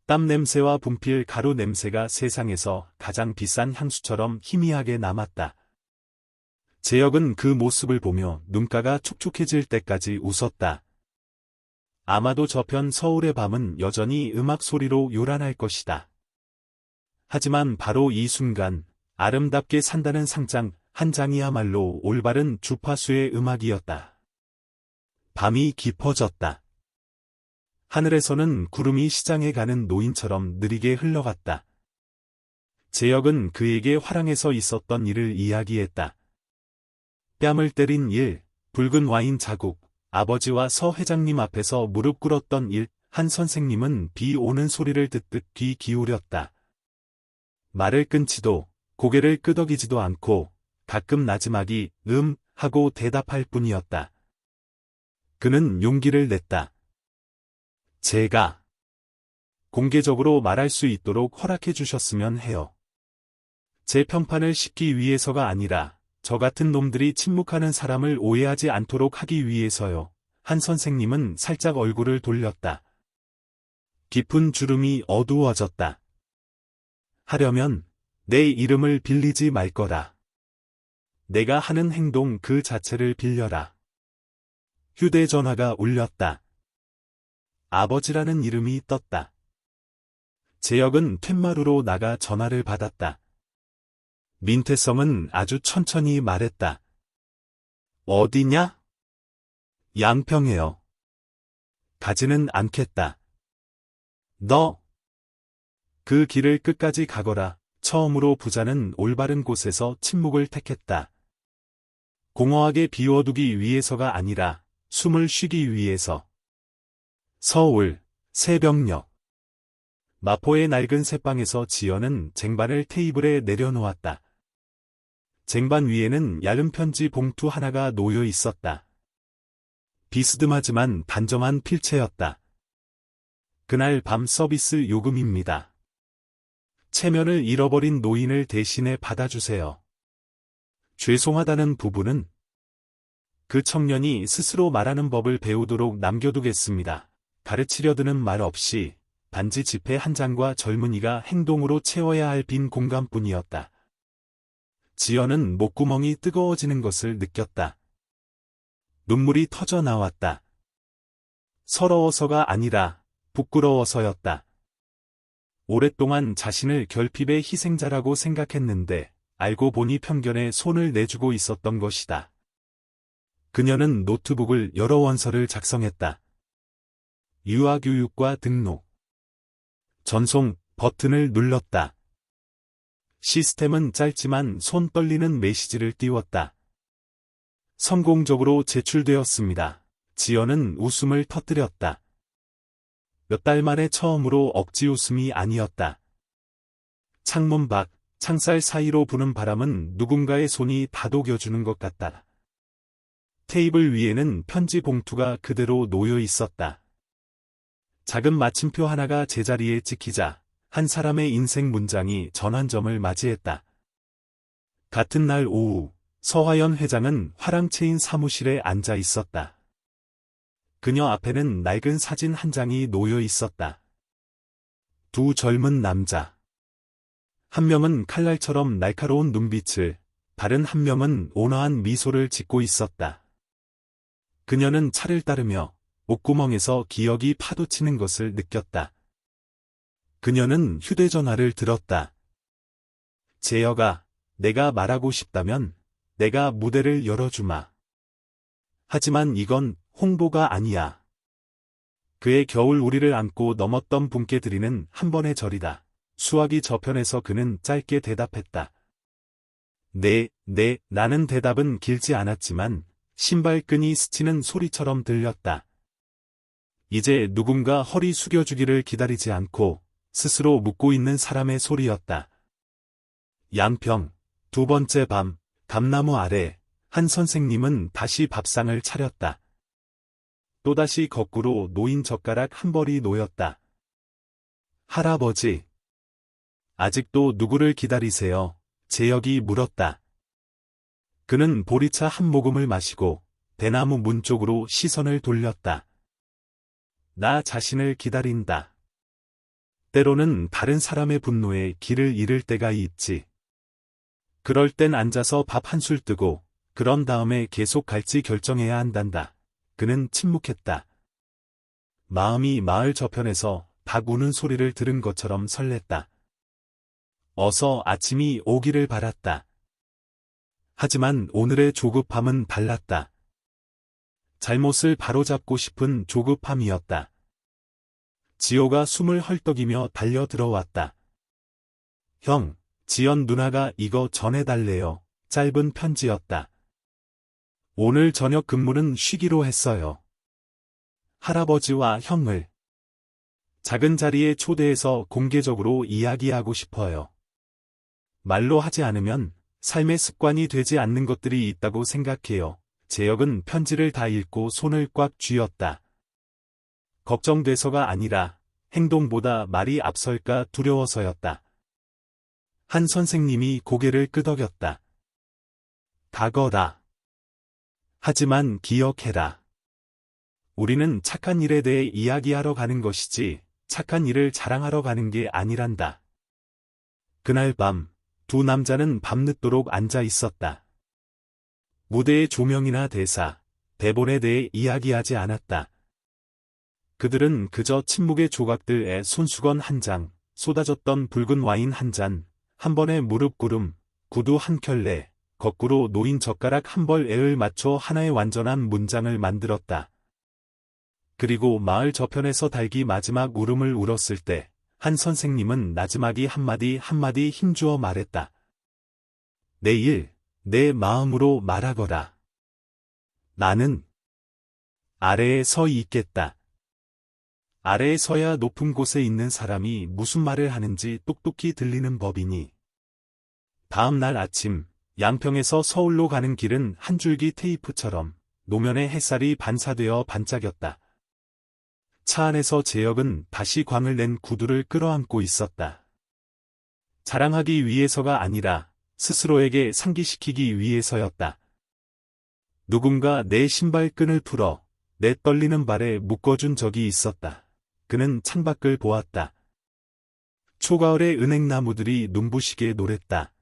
땀 냄새와 분필 가루 냄새가 세상에서 가장 비싼 향수처럼 희미하게 남았다. 재혁은 그 모습을 보며 눈가가 촉촉해질 때까지 웃었다. 아마도 저편 서울의 밤은 여전히 음악 소리로 요란할 것이다. 하지만 바로 이 순간 아름답게 산다는 상장 한 장이야말로 올바른 주파수의 음악이었다. 밤이 깊어졌다. 하늘에서는 구름이 시장에 가는 노인처럼 느리게 흘러갔다. 재혁은 그에게 화랑에서 있었던 일을 이야기했다. 뺨을 때린 일, 붉은 와인 자국, 아버지와 서 회장님 앞에서 무릎 꿇었던 일, 한 선생님은 비 오는 소리를 듣듯 귀 기울였다. 말을 끊지도 고개를 끄덕이지도 않고 가끔 나지막이 하고 대답할 뿐이었다. 그는 용기를 냈다. 제가 공개적으로 말할 수 있도록 허락해 주셨으면 해요. 제 평판을 싣기 위해서가 아니라 저 같은 놈들이 침묵하는 사람을 오해하지 않도록 하기 위해서요. 한 선생님은 살짝 얼굴을 돌렸다. 깊은 주름이 어두워졌다. 하려면 내 이름을 빌리지 말 거라. 내가 하는 행동 그 자체를 빌려라. 휴대전화가 울렸다. 아버지라는 이름이 떴다. 재혁은 툇마루로 나가 전화를 받았다. 민태성은 아주 천천히 말했다. 어디냐? 양평에요. 가지는 않겠다. 너, 그 길을 끝까지 가거라. 처음으로 부자는 올바른 곳에서 침묵을 택했다. 공허하게 비워두기 위해서가 아니라 숨을 쉬기 위해서. 서울, 새벽녘. 마포의 낡은 새방에서 지연은 쟁반을 테이블에 내려놓았다. 쟁반 위에는 얇은 편지 봉투 하나가 놓여 있었다. 비스듬하지만 단정한 필체였다. 그날 밤 서비스 요금입니다. 체면을 잃어버린 노인을 대신에 받아주세요. 죄송하다는 부분은 그 청년이 스스로 말하는 법을 배우도록 남겨두겠습니다. 가르치려 드는 말 없이 단지 지폐 한 장과 젊은이가 행동으로 채워야 할 빈 공간뿐이었다. 지연은 목구멍이 뜨거워지는 것을 느꼈다. 눈물이 터져 나왔다. 서러워서가 아니라 부끄러워서였다. 오랫동안 자신을 결핍의 희생자라고 생각했는데 알고 보니 편견에 손을 내주고 있었던 것이다. 그녀는 노트북을 열어 원서를 작성했다. 유아교육과 등록. 전송 버튼을 눌렀다. 시스템은 짧지만 손 떨리는 메시지를 띄웠다. 성공적으로 제출되었습니다. 지연은 웃음을 터뜨렸다. 몇 달 만에 처음으로 억지 웃음이 아니었다. 창문 밖, 창살 사이로 부는 바람은 누군가의 손이 다독여주는 것 같다. 테이블 위에는 편지 봉투가 그대로 놓여 있었다. 작은 마침표 하나가 제자리에 찍히자 한 사람의 인생 문장이 전환점을 맞이했다. 같은 날 오후, 서화연 회장은 화랑채인 사무실에 앉아 있었다. 그녀 앞에는 낡은 사진 한 장이 놓여 있었다. 두 젊은 남자. 한 명은 칼날처럼 날카로운 눈빛을, 다른 한 명은 온화한 미소를 짓고 있었다. 그녀는 차를 따르며 목구멍에서 기억이 파도치는 것을 느꼈다. 그녀는 휴대전화를 들었다. 재혁아, 내가 말하고 싶다면 내가 무대를 열어주마. 하지만 이건 홍보가 아니야. 그의 겨울 우리를 안고 넘었던 분께 드리는 한 번의 절이다. 수화기 저편에서 그는 짧게 대답했다. 네, 나는 대답은 길지 않았지만 신발끈이 스치는 소리처럼 들렸다. 이제 누군가 허리 숙여주기를 기다리지 않고 스스로 묻고 있는 사람의 소리였다. 양평, 두 번째 밤, 감나무 아래 한 선생님은 다시 밥상을 차렸다. 또다시 거꾸로 놓인 젓가락 한 벌이 놓였다. 할아버지. 아직도 누구를 기다리세요? 재혁이 물었다. 그는 보리차 한 모금을 마시고 대나무 문 쪽으로 시선을 돌렸다. 나 자신을 기다린다. 때로는 다른 사람의 분노에 길을 잃을 때가 있지. 그럴 땐 앉아서 밥 한술 뜨고 그런 다음에 계속 갈지 결정해야 한단다. 그는 침묵했다. 마음이 마을 저편에서 닭 우는 소리를 들은 것처럼 설렜다. 어서 아침이 오기를 바랐다. 하지만 오늘의 조급함은 달랐다. 잘못을 바로잡고 싶은 조급함이었다. 지호가 숨을 헐떡이며 달려 들어왔다. 형, 지연 누나가 이거 전해달래요. 짧은 편지였다. 오늘 저녁 근무는 쉬기로 했어요. 할아버지와 형을 작은 자리에 초대해서 공개적으로 이야기하고 싶어요. 말로 하지 않으면 삶의 습관이 되지 않는 것들이 있다고 생각해요. 재혁은 편지를 다 읽고 손을 꽉 쥐었다. 걱정돼서가 아니라 행동보다 말이 앞설까 두려워서였다. 한 선생님이 고개를 끄덕였다. 가거라. 하지만 기억해라. 우리는 착한 일에 대해 이야기하러 가는 것이지 착한 일을 자랑하러 가는 게 아니란다. 그날 밤, 두 남자는 밤늦도록 앉아 있었다. 무대의 조명이나 대사, 대본에 대해 이야기하지 않았다. 그들은 그저 침묵의 조각들에 손수건 한 장, 쏟아졌던 붉은 와인 한 잔, 한 번의 무릎 꿇음, 구두 한 켤레, 거꾸로 놓인 젓가락 한 벌에을 맞춰 하나의 완전한 문장을 만들었다. 그리고 마을 저편에서 닭이 마지막 울음을 울었을 때, 한 선생님은 나지막이 한마디 힘주어 말했다. 내일, 내 마음으로 말하거라. 나는 아래에 서 있겠다. 아래에 서야 높은 곳에 있는 사람이 무슨 말을 하는지 똑똑히 들리는 법이니. 다음 날 아침, 양평에서 서울로 가는 길은 한 줄기 테이프처럼 노면에 햇살이 반사되어 반짝였다. 차 안에서 재혁은 다시 광을 낸 구두를 끌어안고 있었다. 자랑하기 위해서가 아니라 스스로에게 상기시키기 위해서였다. 누군가 내 신발끈을 풀어 내 떨리는 발에 묶어준 적이 있었다. 그는 창밖을 보았다. 초가을의 은행나무들이 눈부시게 노랬다.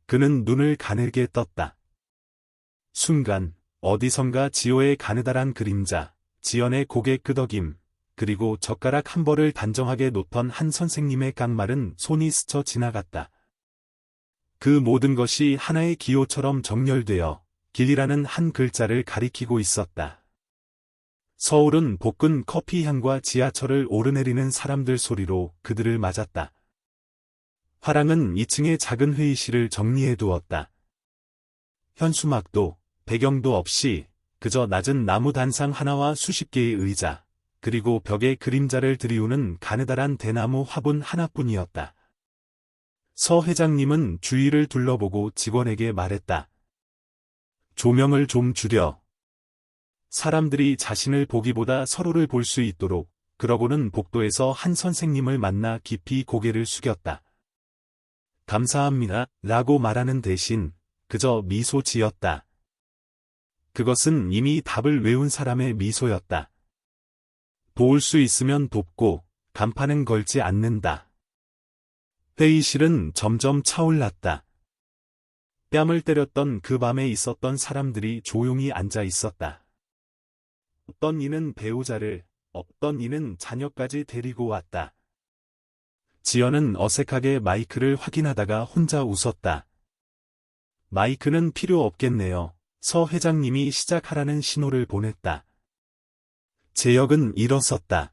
그는 눈을 가늘게 떴다. 순간 어디선가 지호의 가느다란 그림자, 지연의 고개 끄덕임, 그리고 젓가락 한 벌을 단정하게 놓던 한 선생님의 깡마른 손이 스쳐 지나갔다. 그 모든 것이 하나의 기호처럼 정렬되어 길이라는 한 글자를 가리키고 있었다. 서울은 볶은 커피 향과 지하철을 오르내리는 사람들 소리로 그들을 맞았다. 화랑은 2층의 작은 회의실을 정리해 두었다. 현수막도 배경도 없이 그저 낮은 나무 단상 하나와 수십 개의 의자, 그리고 벽에 그림자를 들이우는 가느다란 대나무 화분 하나뿐이었다. 서 회장님은 주위를 둘러보고 직원에게 말했다. 조명을 좀 줄여. 사람들이 자신을 보기보다 서로를 볼 수 있도록. 그러고는 복도에서 한 선생님을 만나 깊이 고개를 숙였다. 감사합니다 라고 말하는 대신 그저 미소 지었다. 그것은 이미 답을 외운 사람의 미소였다. 도울 수 있으면 돕고 간판은 걸지 않는다. 회의실은 점점 차올랐다. 뺨을 때렸던 그 밤에 있었던 사람들이 조용히 앉아 있었다. 어떤 이는 배우자를, 어떤 이는 자녀까지 데리고 왔다. 지연은 어색하게 마이크를 확인하다가 혼자 웃었다. 마이크는 필요 없겠네요. 서 회장님이 시작하라는 신호를 보냈다. 재혁은 일어섰다.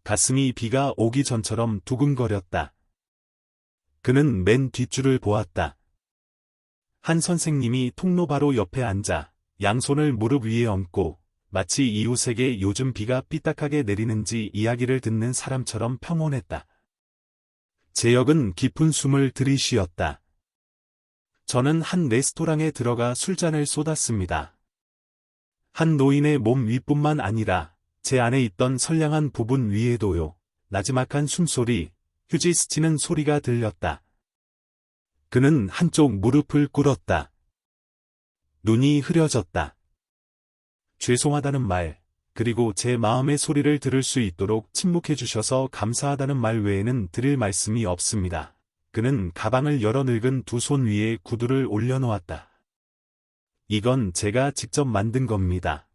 가슴이 비가 오기 전처럼 두근거렸다. 그는 맨 뒷줄을 보았다. 한 선생님이 통로 바로 옆에 앉아 양손을 무릎 위에 얹고 마치 이웃에게 요즘 비가 삐딱하게 내리는지 이야기를 듣는 사람처럼 평온했다. 재혁은 깊은 숨을 들이쉬었다. 저는 한 레스토랑에 들어가 술잔을 쏟았습니다. 한 노인의 몸 위뿐만 아니라 제 안에 있던 선량한 부분 위에도요. 나지막한 숨소리, 휴지 스치는 소리가 들렸다. 그는 한쪽 무릎을 꿇었다. 눈이 흐려졌다. 죄송하다는 말, 그리고 제 마음의 소리를 들을 수 있도록 침묵해 주셔서 감사하다는 말 외에는 드릴 말씀이 없습니다. 그는 가방을 열어 늙은 두 손 위에 구두를 올려놓았다. 이건 제가 직접 만든 겁니다.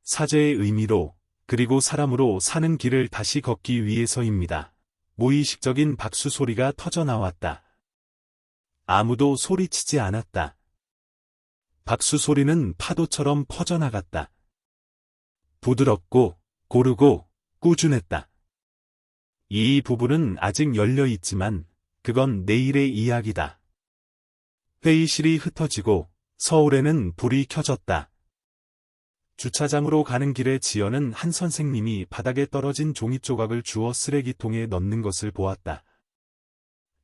사죄의 의미로, 그리고 사람으로 사는 길을 다시 걷기 위해서입니다. 무의식적인 박수 소리가 터져나왔다. 아무도 소리치지 않았다. 박수 소리는 파도처럼 퍼져나갔다. 부드럽고, 고르고, 꾸준했다. 이 부분은 아직 열려 있지만, 그건 내일의 이야기다. 회의실이 흩어지고 서울에는 불이 켜졌다. 주차장으로 가는 길에 지연은 한 선생님이 바닥에 떨어진 종이 조각을 주워 쓰레기통에 넣는 것을 보았다.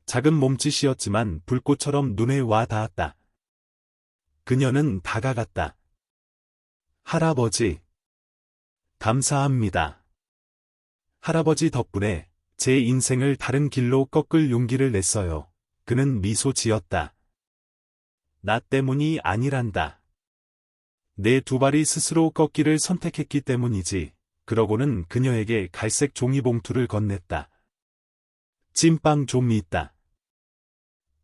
작은 몸짓이었지만 불꽃처럼 눈에 와 닿았다. 그녀는 다가갔다. 할아버지. 감사합니다. 할아버지 덕분에 제 인생을 다른 길로 꺾을 용기를 냈어요. 그는 미소 지었다. 나 때문이 아니란다. 내 두 발이 스스로 꺾기를 선택했기 때문이지. 그러고는 그녀에게 갈색 종이봉투를 건넸다. 찐빵 좀 있다.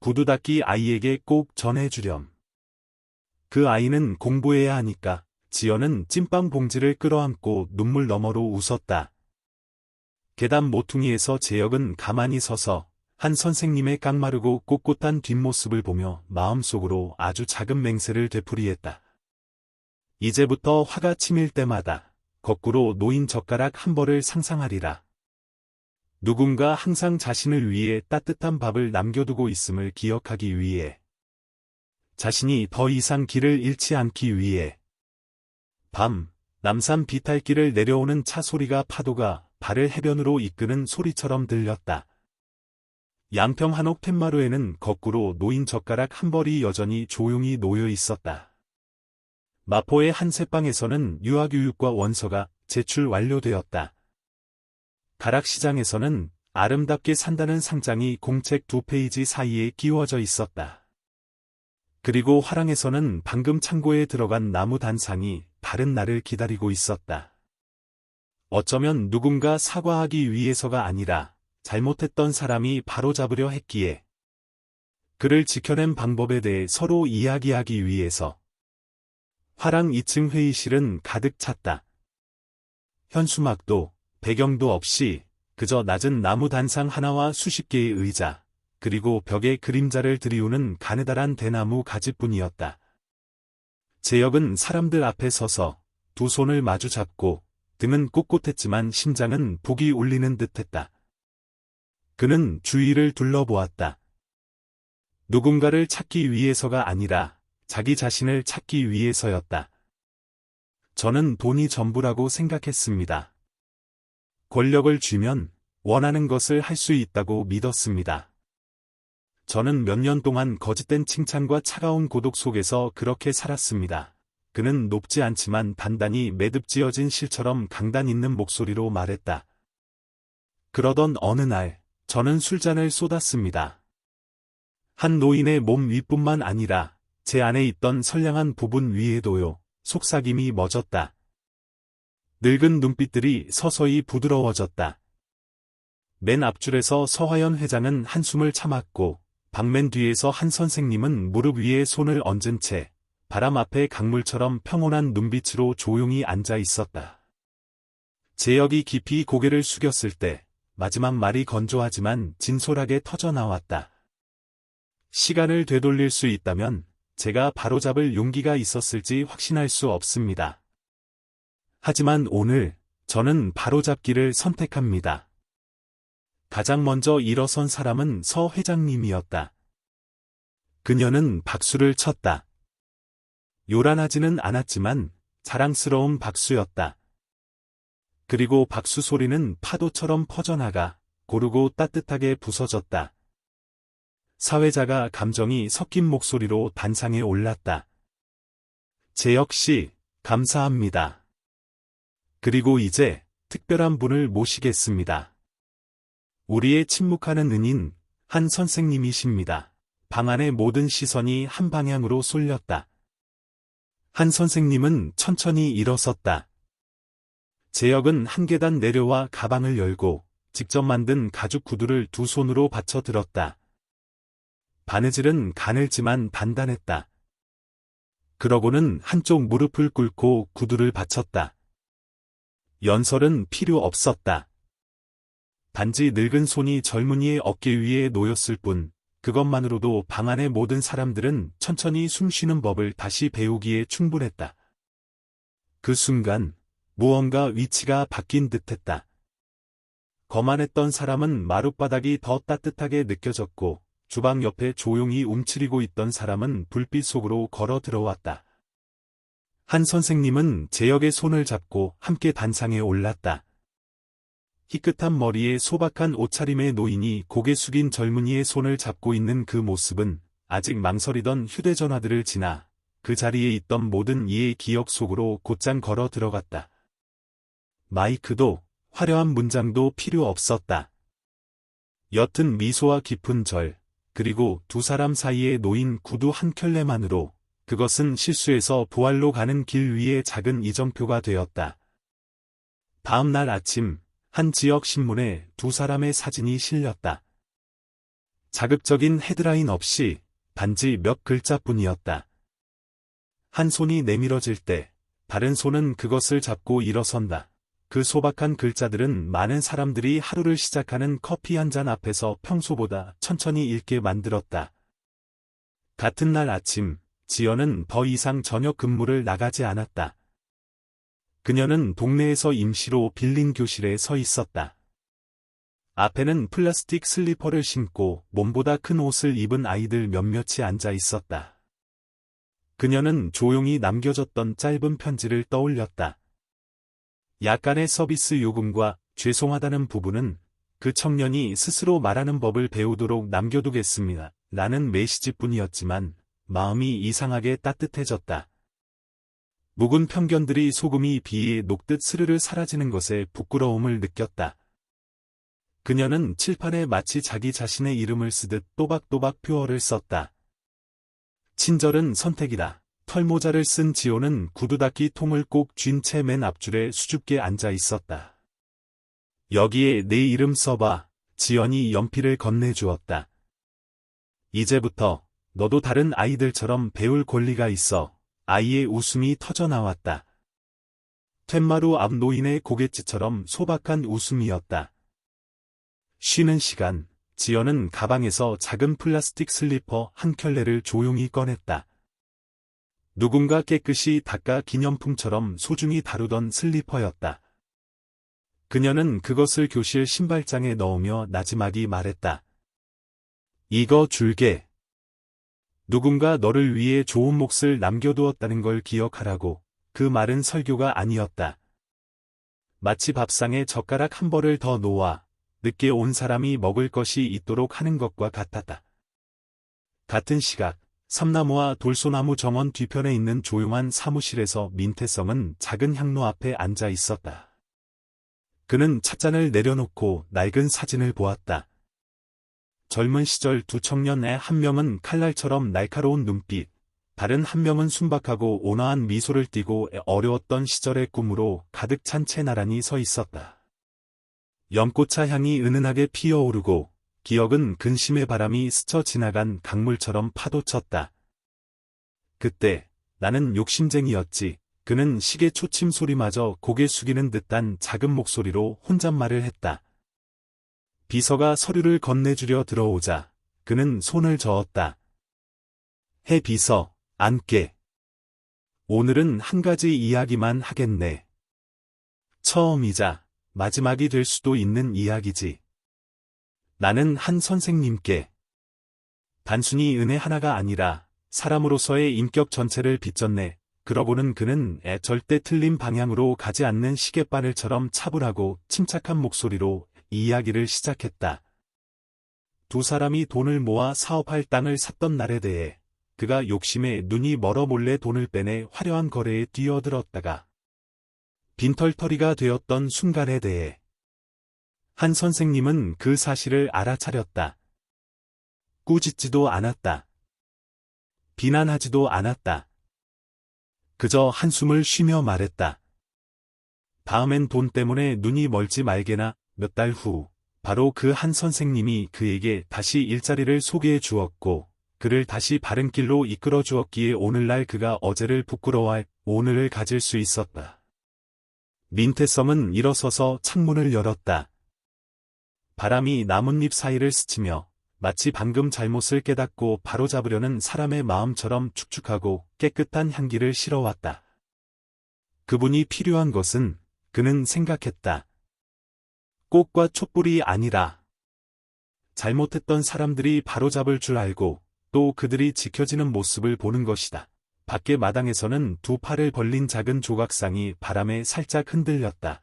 구두 닦기 아이에게 꼭 전해주렴. 그 아이는 공부해야 하니까. 지연은 찐빵 봉지를 끌어안고 눈물 너머로 웃었다. 계단 모퉁이에서 재혁은 가만히 서서 한 선생님의 깡마르고 꼿꼿한 뒷모습을 보며 마음속으로 아주 작은 맹세를 되풀이했다. 이제부터 화가 치밀 때마다 거꾸로 놓인 젓가락 한 벌을 상상하리라. 누군가 항상 자신을 위해 따뜻한 밥을 남겨두고 있음을 기억하기 위해, 자신이 더 이상 길을 잃지 않기 위해. 밤, 남산 비탈길을 내려오는 차 소리가 파도가 발을 해변으로 이끄는 소리처럼 들렸다. 양평 한옥 툇마루에는 거꾸로 놓인 젓가락 한 벌이 여전히 조용히 놓여 있었다. 마포의 한 새방에서는 유아교육과 원서가 제출 완료되었다. 가락시장에서는 아름답게 산다는 상장이 공책 2페이지 사이에 끼워져 있었다. 그리고 화랑에서는 방금 창고에 들어간 나무 단상이 다른 날을 기다리고 있었다. 어쩌면 누군가 사과하기 위해서가 아니라 잘못했던 사람이 바로잡으려 했기에, 그를 지켜낸 방법에 대해 서로 이야기하기 위해서. 화랑 2층 회의실은 가득 찼다. 현수막도 배경도 없이 그저 낮은 나무 단상 하나와 수십 개의 의자, 그리고 벽에 그림자를 들이우는 가느다란 대나무 가지뿐이었다. 재혁은 사람들 앞에 서서 두 손을 마주 잡고 등은 꼿꼿했지만 심장은 북이 울리는 듯했다. 그는 주위를 둘러보았다. 누군가를 찾기 위해서가 아니라 자기 자신을 찾기 위해서였다. 저는 돈이 전부라고 생각했습니다. 권력을 쥐면 원하는 것을 할 수 있다고 믿었습니다. 저는 몇 년 동안 거짓된 칭찬과 차가운 고독 속에서 그렇게 살았습니다. 그는 높지 않지만 단단히 매듭지어진 실처럼 강단 있는 목소리로 말했다. 그러던 어느 날, 저는 술잔을 쏟았습니다. 한 노인의 몸 위뿐만 아니라 제 안에 있던 선량한 부분 위에도요. 속삭임이 멎었다. 늙은 눈빛들이 서서히 부드러워졌다. 맨 앞줄에서 서화연 회장은 한숨을 참았고, 방맨 뒤에서 한 선생님은 무릎 위에 손을 얹은 채 바람 앞에 강물처럼 평온한 눈빛으로 조용히 앉아 있었다. 재혁이 깊이 고개를 숙였을 때 마지막 말이 건조하지만 진솔하게 터져나왔다. 시간을 되돌릴 수 있다면 제가 바로잡을 용기가 있었을지 확신할 수 없습니다. 하지만 오늘 저는 바로잡기를 선택합니다. 가장 먼저 일어선 사람은 서 회장님이었다. 그녀는 박수를 쳤다. 요란하지는 않았지만 자랑스러운 박수였다. 그리고 박수 소리는 파도처럼 퍼져나가 고르고 따뜻하게 부서졌다. 사회자가 감정이 섞인 목소리로 단상에 올랐다. 재혁 씨, 감사합니다. 그리고 이제 특별한 분을 모시겠습니다. 우리의 침묵하는 은인, 한 선생님이십니다. 방 안의 모든 시선이 한 방향으로 쏠렸다. 한 선생님은 천천히 일어섰다. 재혁은 한 계단 내려와 가방을 열고 직접 만든 가죽 구두를 두 손으로 받쳐 들었다. 바느질은 가늘지만 단단했다. 그러고는 한쪽 무릎을 꿇고 구두를 받쳤다. 연설은 필요 없었다. 단지 늙은 손이 젊은이의 어깨 위에 놓였을 뿐, 그것만으로도 방 안의 모든 사람들은 천천히 숨쉬는 법을 다시 배우기에 충분했다. 그 순간 무언가 위치가 바뀐 듯했다. 거만했던 사람은 마룻바닥이 더 따뜻하게 느껴졌고, 주방 옆에 조용히 움츠리고 있던 사람은 불빛 속으로 걸어 들어왔다. 한 선생님은 재혁의 손을 잡고 함께 단상에 올랐다. 희끗한 머리에 소박한 옷차림의 노인이 고개 숙인 젊은이의 손을 잡고 있는 그 모습은 아직 망설이던 휴대전화들을 지나 그 자리에 있던 모든 이의 기억 속으로 곧장 걸어 들어갔다. 마이크도 화려한 문장도 필요 없었다. 옅은 미소와 깊은 절, 그리고 두 사람 사이에 놓인 구두 한 켤레만으로 그것은 실수에서 부활로 가는 길 위의 작은 이정표가 되었다. 다음 날 아침, 한 지역 신문에 두 사람의 사진이 실렸다. 자극적인 헤드라인 없이 단지 몇 글자뿐이었다. 한 손이 내밀어질 때 다른 손은 그것을 잡고 일어선다. 그 소박한 글자들은 많은 사람들이 하루를 시작하는 커피 한 잔 앞에서 평소보다 천천히 읽게 만들었다. 같은 날 아침, 지연은 더 이상 저녁 근무를 나가지 않았다. 그녀는 동네에서 임시로 빌린 교실에 서 있었다. 앞에는 플라스틱 슬리퍼를 신고 몸보다 큰 옷을 입은 아이들 몇몇이 앉아 있었다. 그녀는 조용히 남겨졌던 짧은 편지를 떠올렸다. 약간의 서비스 요금과 죄송하다는 부분은 그 청년이 스스로 말하는 법을 배우도록 남겨두겠습니다. 라는 메시지뿐이었지만 마음이 이상하게 따뜻해졌다. 묵은 편견들이 소금이 비에 녹듯 스르르 사라지는 것에 부끄러움을 느꼈다. 그녀는 칠판에 마치 자기 자신의 이름을 쓰듯 또박또박 표어를 썼다. 친절은 선택이다. 털모자를 쓴 지호는 구두 닦기 통을 꼭 쥔 채 맨 앞줄에 수줍게 앉아 있었다. 여기에 내 이름 써봐. 지연이 연필을 건네주었다. 이제부터 너도 다른 아이들처럼 배울 권리가 있어. 아이의 웃음이 터져나왔다. 툇마루 앞 노인의 고갯짓처럼 소박한 웃음이었다. 쉬는 시간, 지연은 가방에서 작은 플라스틱 슬리퍼 한 켤레를 조용히 꺼냈다. 누군가 깨끗이 닦아 기념품처럼 소중히 다루던 슬리퍼였다. 그녀는 그것을 교실 신발장에 넣으며 나지막이 말했다. 이거 줄게. 누군가 너를 위해 좋은 몫을 남겨두었다는 걸 기억하라고. 그 말은 설교가 아니었다. 마치 밥상에 젓가락 한 벌을 더 놓아 늦게 온 사람이 먹을 것이 있도록 하는 것과 같았다. 같은 시각, 삼나무와 돌소나무 정원 뒤편에 있는 조용한 사무실에서 민태성은 작은 향로 앞에 앉아 있었다. 그는 찻잔을 내려놓고 낡은 사진을 보았다. 젊은 시절 두 청년의 한 명은 칼날처럼 날카로운 눈빛, 다른 한 명은 순박하고 온화한 미소를 띠고 어려웠던 시절의 꿈으로 가득 찬 채 나란히 서 있었다. 연꽃차 향이 은은하게 피어오르고 기억은 근심의 바람이 스쳐 지나간 강물처럼 파도쳤다. 그때 나는 욕심쟁이였지. 그는 시계 초침 소리마저 고개 숙이는 듯한 작은 목소리로 혼잣말을 했다. 비서가 서류를 건네주려 들어오자 그는 손을 저었다. 해 비서, 앉게. 오늘은 한 가지 이야기만 하겠네. 처음이자 마지막이 될 수도 있는 이야기지. 나는 한 선생님께 단순히 은혜 하나가 아니라 사람으로서의 인격 전체를 빚졌네. 그러고는 그는 절대 틀린 방향으로 가지 않는 시계바늘처럼 차분하고 침착한 목소리로 이야기를 시작했다. 두 사람이 돈을 모아 사업할 땅을 샀던 날에 대해 그가 욕심에 눈이 멀어 몰래 돈을 빼내 화려한 거래에 뛰어들었다가 빈털터리가 되었던 순간에 대해 한 선생님은 그 사실을 알아차렸다. 꾸짖지도 않았다. 비난하지도 않았다. 그저 한숨을 쉬며 말했다. 다음엔 돈 때문에 눈이 멀지 말게나. 몇 달 후, 바로 그 한 선생님이 그에게 다시 일자리를 소개해 주었고, 그를 다시 바른 길로 이끌어 주었기에 오늘날 그가 어제를 부끄러워할 오늘을 가질 수 있었다. 민태성은 일어서서 창문을 열었다. 바람이 나뭇잎 사이를 스치며 마치 방금 잘못을 깨닫고 바로잡으려는 사람의 마음처럼 축축하고 깨끗한 향기를 실어왔다. 그분이 필요한 것은 그는 생각했다. 꽃과 촛불이 아니라 잘못했던 사람들이 바로잡을 줄 알고 또 그들이 지켜지는 모습을 보는 것이다. 밖의 마당에서는 두 팔을 벌린 작은 조각상이 바람에 살짝 흔들렸다.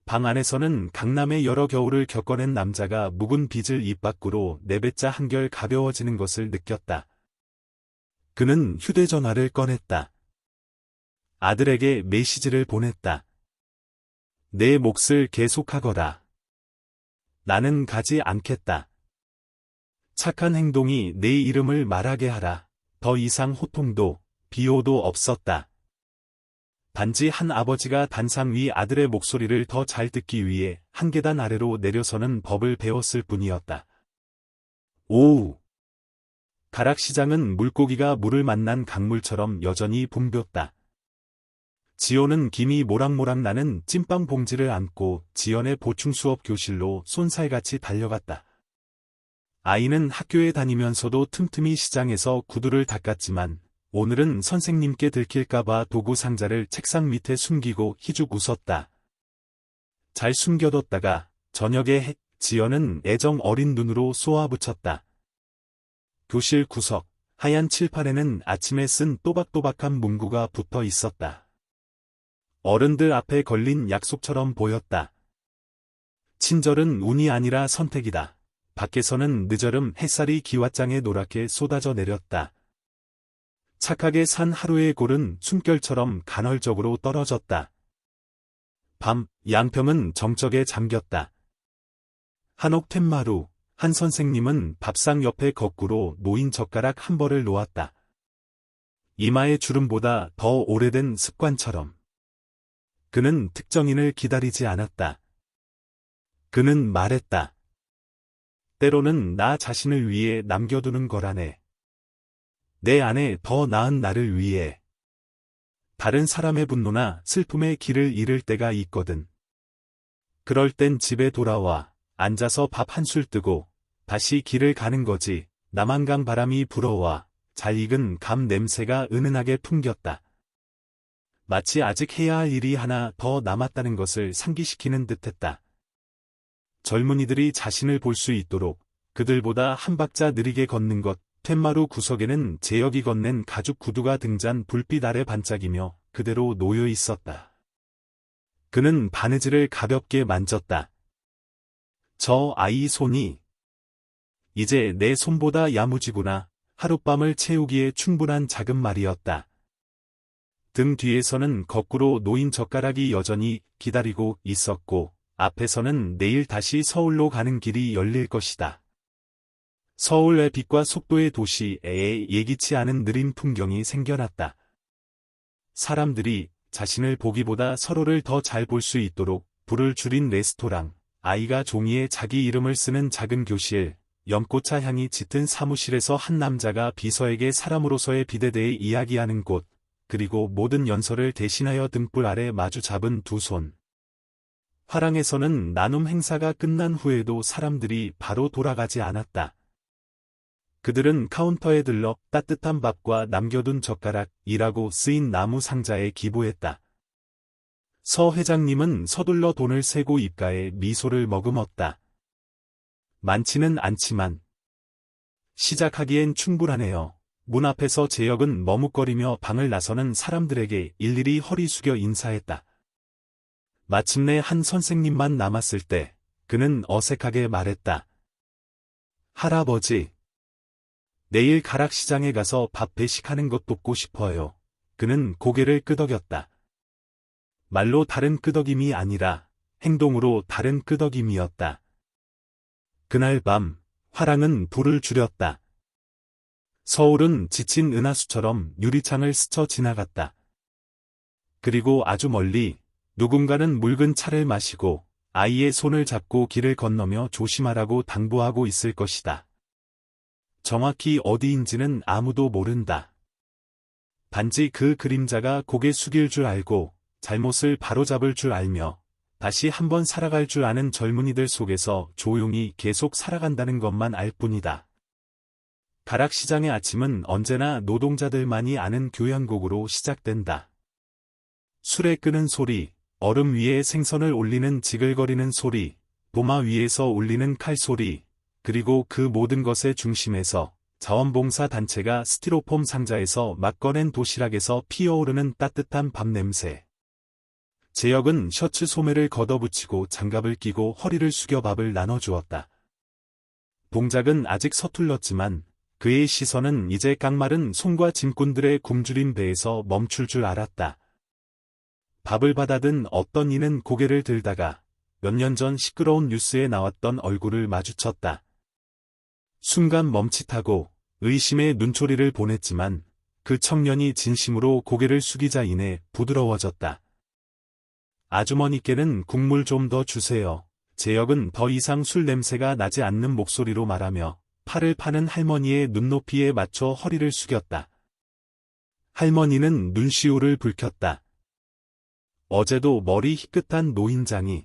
방 안에서는 강남의 여러 겨울을 겪어낸 남자가 묵은 빚을 입 밖으로 내뱉자 한결 가벼워지는 것을 느꼈다. 그는 휴대전화를 꺼냈다. 아들에게 메시지를 보냈다. 내 몫을 계속하거라. 나는 가지 않겠다. 착한 행동이 내 이름을 말하게 하라. 더 이상 호통도 비호도 없었다. 단지 한 아버지가 단상 위 아들의 목소리를 더 잘 듣기 위해 한 계단 아래로 내려서는 법을 배웠을 뿐이었다. 오우. 가락시장은 물고기가 물을 만난 강물처럼 여전히 붐볐다. 지호는 김이 모락모락 나는 찐빵 봉지를 안고 지연의 보충 수업 교실로 쏜살같이 달려갔다. 아이는 학교에 다니면서도 틈틈이 시장에서 구두를 닦았지만 오늘은 선생님께 들킬까봐 도구 상자를 책상 밑에 숨기고 희죽 웃었다. 잘 숨겨뒀다가 저녁에 지연은 애정 어린 눈으로 쏘아붙였다. 교실 구석, 하얀 칠판에는 아침에 쓴 또박또박한 문구가 붙어 있었다. 어른들 앞에 걸린 약속처럼 보였다. 친절은 운이 아니라 선택이다. 밖에서는 늦어름 햇살이 기왓장에 노랗게 쏟아져 내렸다. 착하게 산 하루의 골은 숨결처럼 간헐적으로 떨어졌다. 밤, 양평은 정적에 잠겼다. 한옥 툇마루, 한 선생님은 밥상 옆에 거꾸로 놓인 젓가락 한 벌을 놓았다. 이마의 주름보다 더 오래된 습관처럼. 그는 특정인을 기다리지 않았다. 그는 말했다. 때로는 나 자신을 위해 남겨두는 거라네. 내 안에 더 나은 나를 위해. 다른 사람의 분노나 슬픔에 길을 잃을 때가 있거든. 그럴 땐 집에 돌아와 앉아서 밥 한 술 뜨고 다시 길을 가는 거지. 남한강 바람이 불어와 잘 익은 감 냄새가 은은하게 풍겼다. 마치 아직 해야 할 일이 하나 더 남았다는 것을 상기시키는 듯했다. 젊은이들이 자신을 볼 수 있도록 그들보다 한 박자 느리게 걷는 것. 툇마루 구석에는 재혁이 건넨 가죽 구두가 등잔 불빛 아래 반짝이며 그대로 놓여 있었다. 그는 바느질을 가볍게 만졌다. 저 아이 손이 이제 내 손보다 야무지구나. 하룻밤을 채우기에 충분한 작은 말이었다. 등 뒤에서는 거꾸로 놓인 젓가락이 여전히 기다리고 있었고 앞에서는 내일 다시 서울로 가는 길이 열릴 것이다. 서울의 빛과 속도의 도시에 예기치 않은 느린 풍경이 생겨났다. 사람들이 자신을 보기보다 서로를 더 잘 볼 수 있도록 불을 줄인 레스토랑, 아이가 종이에 자기 이름을 쓰는 작은 교실, 연꽃차 향이 짙은 사무실에서 한 남자가 비서에게 사람으로서의 빛에 대해 이야기하는 곳, 그리고 모든 연설을 대신하여 등불 아래 마주 잡은 두 손. 화랑에서는 나눔 행사가 끝난 후에도 사람들이 바로 돌아가지 않았다. 그들은 카운터에 들러 따뜻한 밥과 남겨둔 젓가락이라고 쓰인 나무 상자에 기부했다. 서 회장님은 서둘러 돈을 세고 입가에 미소를 머금었다. 많지는 않지만 시작하기엔 충분하네요. 문 앞에서 재혁은 머뭇거리며 방을 나서는 사람들에게 일일이 허리 숙여 인사했다. 마침내 한 선생님만 남았을 때 그는 어색하게 말했다. 할아버지. 내일 가락시장에 가서 밥 배식하는 것 돕고 싶어요. 그는 고개를 끄덕였다. 말로 다른 끄덕임이 아니라 행동으로 다른 끄덕임이었다. 그날 밤, 화랑은 불을 줄였다. 서울은 지친 은하수처럼 유리창을 스쳐 지나갔다. 그리고 아주 멀리 누군가는 묽은 차를 마시고 아이의 손을 잡고 길을 건너며 조심하라고 당부하고 있을 것이다. 정확히 어디인지는 아무도 모른다. 단지 그 그림자가 고개 숙일 줄 알고 잘못을 바로잡을 줄 알며 다시 한번 살아갈 줄 아는 젊은이들 속에서 조용히 계속 살아간다는 것만 알 뿐이다. 가락시장의 아침은 언제나 노동자들만이 아는 교향곡으로 시작된다. 술에 끄는 소리, 얼음 위에 생선을 올리는 지글거리는 소리, 도마 위에서 울리는 칼소리, 그리고 그 모든 것의 중심에서 자원봉사 단체가 스티로폼 상자에서 막 꺼낸 도시락에서 피어오르는 따뜻한 밥 냄새. 재혁은 셔츠 소매를 걷어붙이고 장갑을 끼고 허리를 숙여 밥을 나눠주었다. 동작은 아직 서툴렀지만 그의 시선은 이제 깡마른 손과 짐꾼들의 굶주린 배에서 멈출 줄 알았다. 밥을 받아든 어떤 이는 고개를 들다가 몇 년 전 시끄러운 뉴스에 나왔던 얼굴을 마주쳤다. 순간 멈칫하고 의심의 눈초리를 보냈지만 그 청년이 진심으로 고개를 숙이자 이내 부드러워졌다. 아주머니께는 국물 좀 더 주세요. 재혁은 더 이상 술 냄새가 나지 않는 목소리로 말하며 팔을 파는 할머니의 눈높이에 맞춰 허리를 숙였다. 할머니는 눈시울을 붉혔다. 어제도 머리 희끗한 노인장이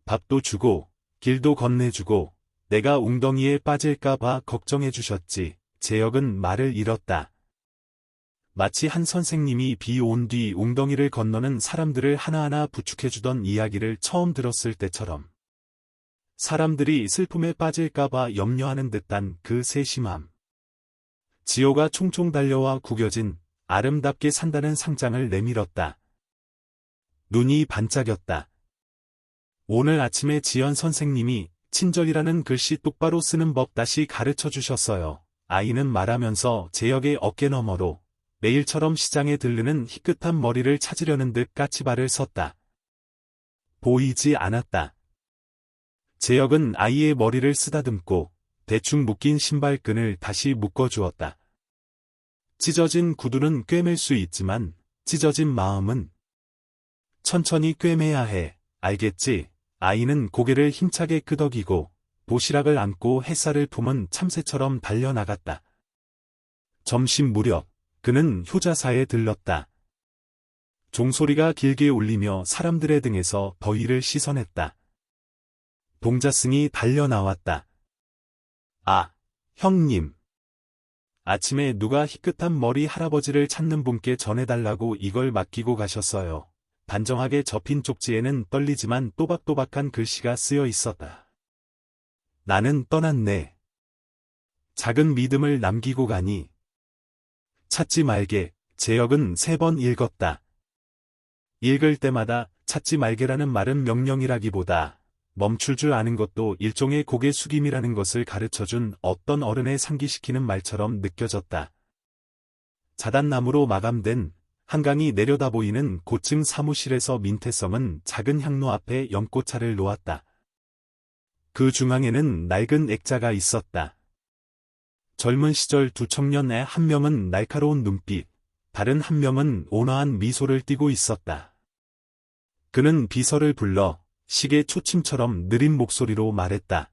밥도 주고 길도 건네주고 내가 웅덩이에 빠질까봐 걱정해주셨지. 재혁은 말을 잃었다. 마치 한 선생님이 비 온 뒤 웅덩이를 건너는 사람들을 하나하나 부축해주던 이야기를 처음 들었을 때처럼. 사람들이 슬픔에 빠질까봐 염려하는 듯한 그 세심함. 지호가 총총 달려와 구겨진 아름답게 산다는 상장을 내밀었다. 눈이 반짝였다. 오늘 아침에 지연 선생님이 친절이라는 글씨 똑바로 쓰는 법 다시 가르쳐 주셨어요. 아이는 말하면서 재혁의 어깨 너머로 매일처럼 시장에 들르는 희끗한 머리를 찾으려는 듯 까치발을 섰다. 보이지 않았다. 재혁은 아이의 머리를 쓰다듬고 대충 묶인 신발끈을 다시 묶어주었다. 찢어진 구두는 꿰맬 수 있지만 찢어진 마음은 천천히 꿰매야 해. 알겠지? 아이는 고개를 힘차게 끄덕이고 도시락을 안고 햇살을 품은 참새처럼 달려나갔다. 점심 무렵 그는 효자사에 들렀다. 종소리가 길게 울리며 사람들의 등에서 더위를 씻어냈다. 동자승이 달려나왔다. 아, 형님. 아침에 누가 희끗한 머리 할아버지를 찾는 분께 전해달라고 이걸 맡기고 가셨어요. 단정하게 접힌 쪽지에는 떨리지만 또박또박한 글씨가 쓰여 있었다. 나는 떠났네. 작은 믿음을 남기고 가니. 찾지 말게. 재혁은 3번 읽었다. 읽을 때마다 찾지 말게라는 말은 명령이라기보다 멈출 줄 아는 것도 일종의 고개 숙임이라는 것을 가르쳐준 어떤 어른의 상기시키는 말처럼 느껴졌다. 자단나무로 마감된 한강이 내려다 보이는 고층 사무실에서 민태성은 작은 향로 앞에 연꽃차를 놓았다. 그 중앙에는 낡은 액자가 있었다. 젊은 시절 두 청년의 한 명은 날카로운 눈빛, 다른 한 명은 온화한 미소를 띠고 있었다. 그는 비서를 불러 시계 초침처럼 느린 목소리로 말했다.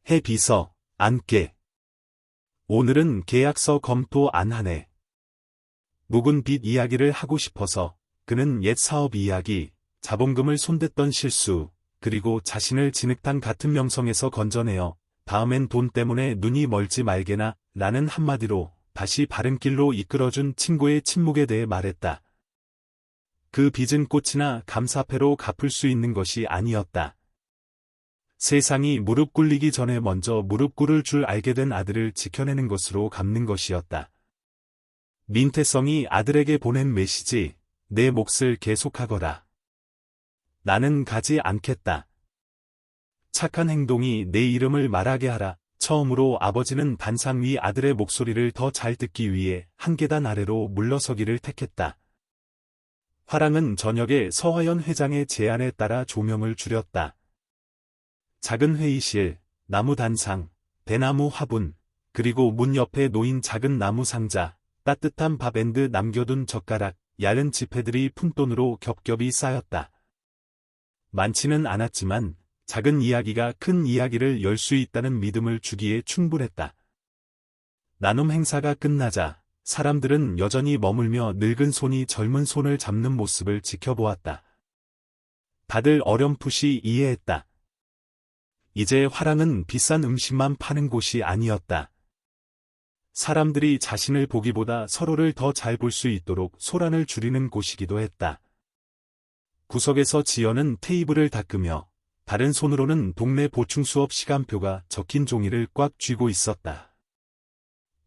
해 비서, 앉게. 오늘은 계약서 검토 안 하네. 묵은 빚 이야기를 하고 싶어서. 그는 옛 사업 이야기, 자본금을 손댔던 실수, 그리고 자신을 진흙탕 같은 명성에서 건져내어 다음엔 돈 때문에 눈이 멀지 말게나 라는 한마디로 다시 바른 길로 이끌어준 친구의 침묵에 대해 말했다. 그 빚은 꽃이나 감사패로 갚을 수 있는 것이 아니었다. 세상이 무릎 꿇리기 전에 먼저 무릎 꿇을 줄 알게 된 아들을 지켜내는 것으로 갚는 것이었다. 민태성이 아들에게 보낸 메시지, 내 몫을 계속하거라. 나는 가지 않겠다. 착한 행동이 내 이름을 말하게 하라. 처음으로 아버지는 단상 위 아들의 목소리를 더 잘 듣기 위해 한 계단 아래로 물러서기를 택했다. 화랑은 저녁에 서화연 회장의 제안에 따라 조명을 줄였다. 작은 회의실, 나무 단상, 대나무 화분, 그리고 문 옆에 놓인 작은 나무 상자, 따뜻한 밥 앤드 남겨둔 젓가락, 얇은 지폐들이 푼돈으로 겹겹이 쌓였다. 많지는 않았지만 작은 이야기가 큰 이야기를 열 수 있다는 믿음을 주기에 충분했다. 나눔 행사가 끝나자 사람들은 여전히 머물며 늙은 손이 젊은 손을 잡는 모습을 지켜보았다. 다들 어렴풋이 이해했다. 이제 화랑은 비싼 음식만 파는 곳이 아니었다. 사람들이 자신을 보기보다 서로를 더 잘 볼 수 있도록 소란을 줄이는 곳이기도 했다. 구석에서 지연은 테이블을 닦으며 다른 손으로는 동네 보충 수업 시간표가 적힌 종이를 꽉 쥐고 있었다.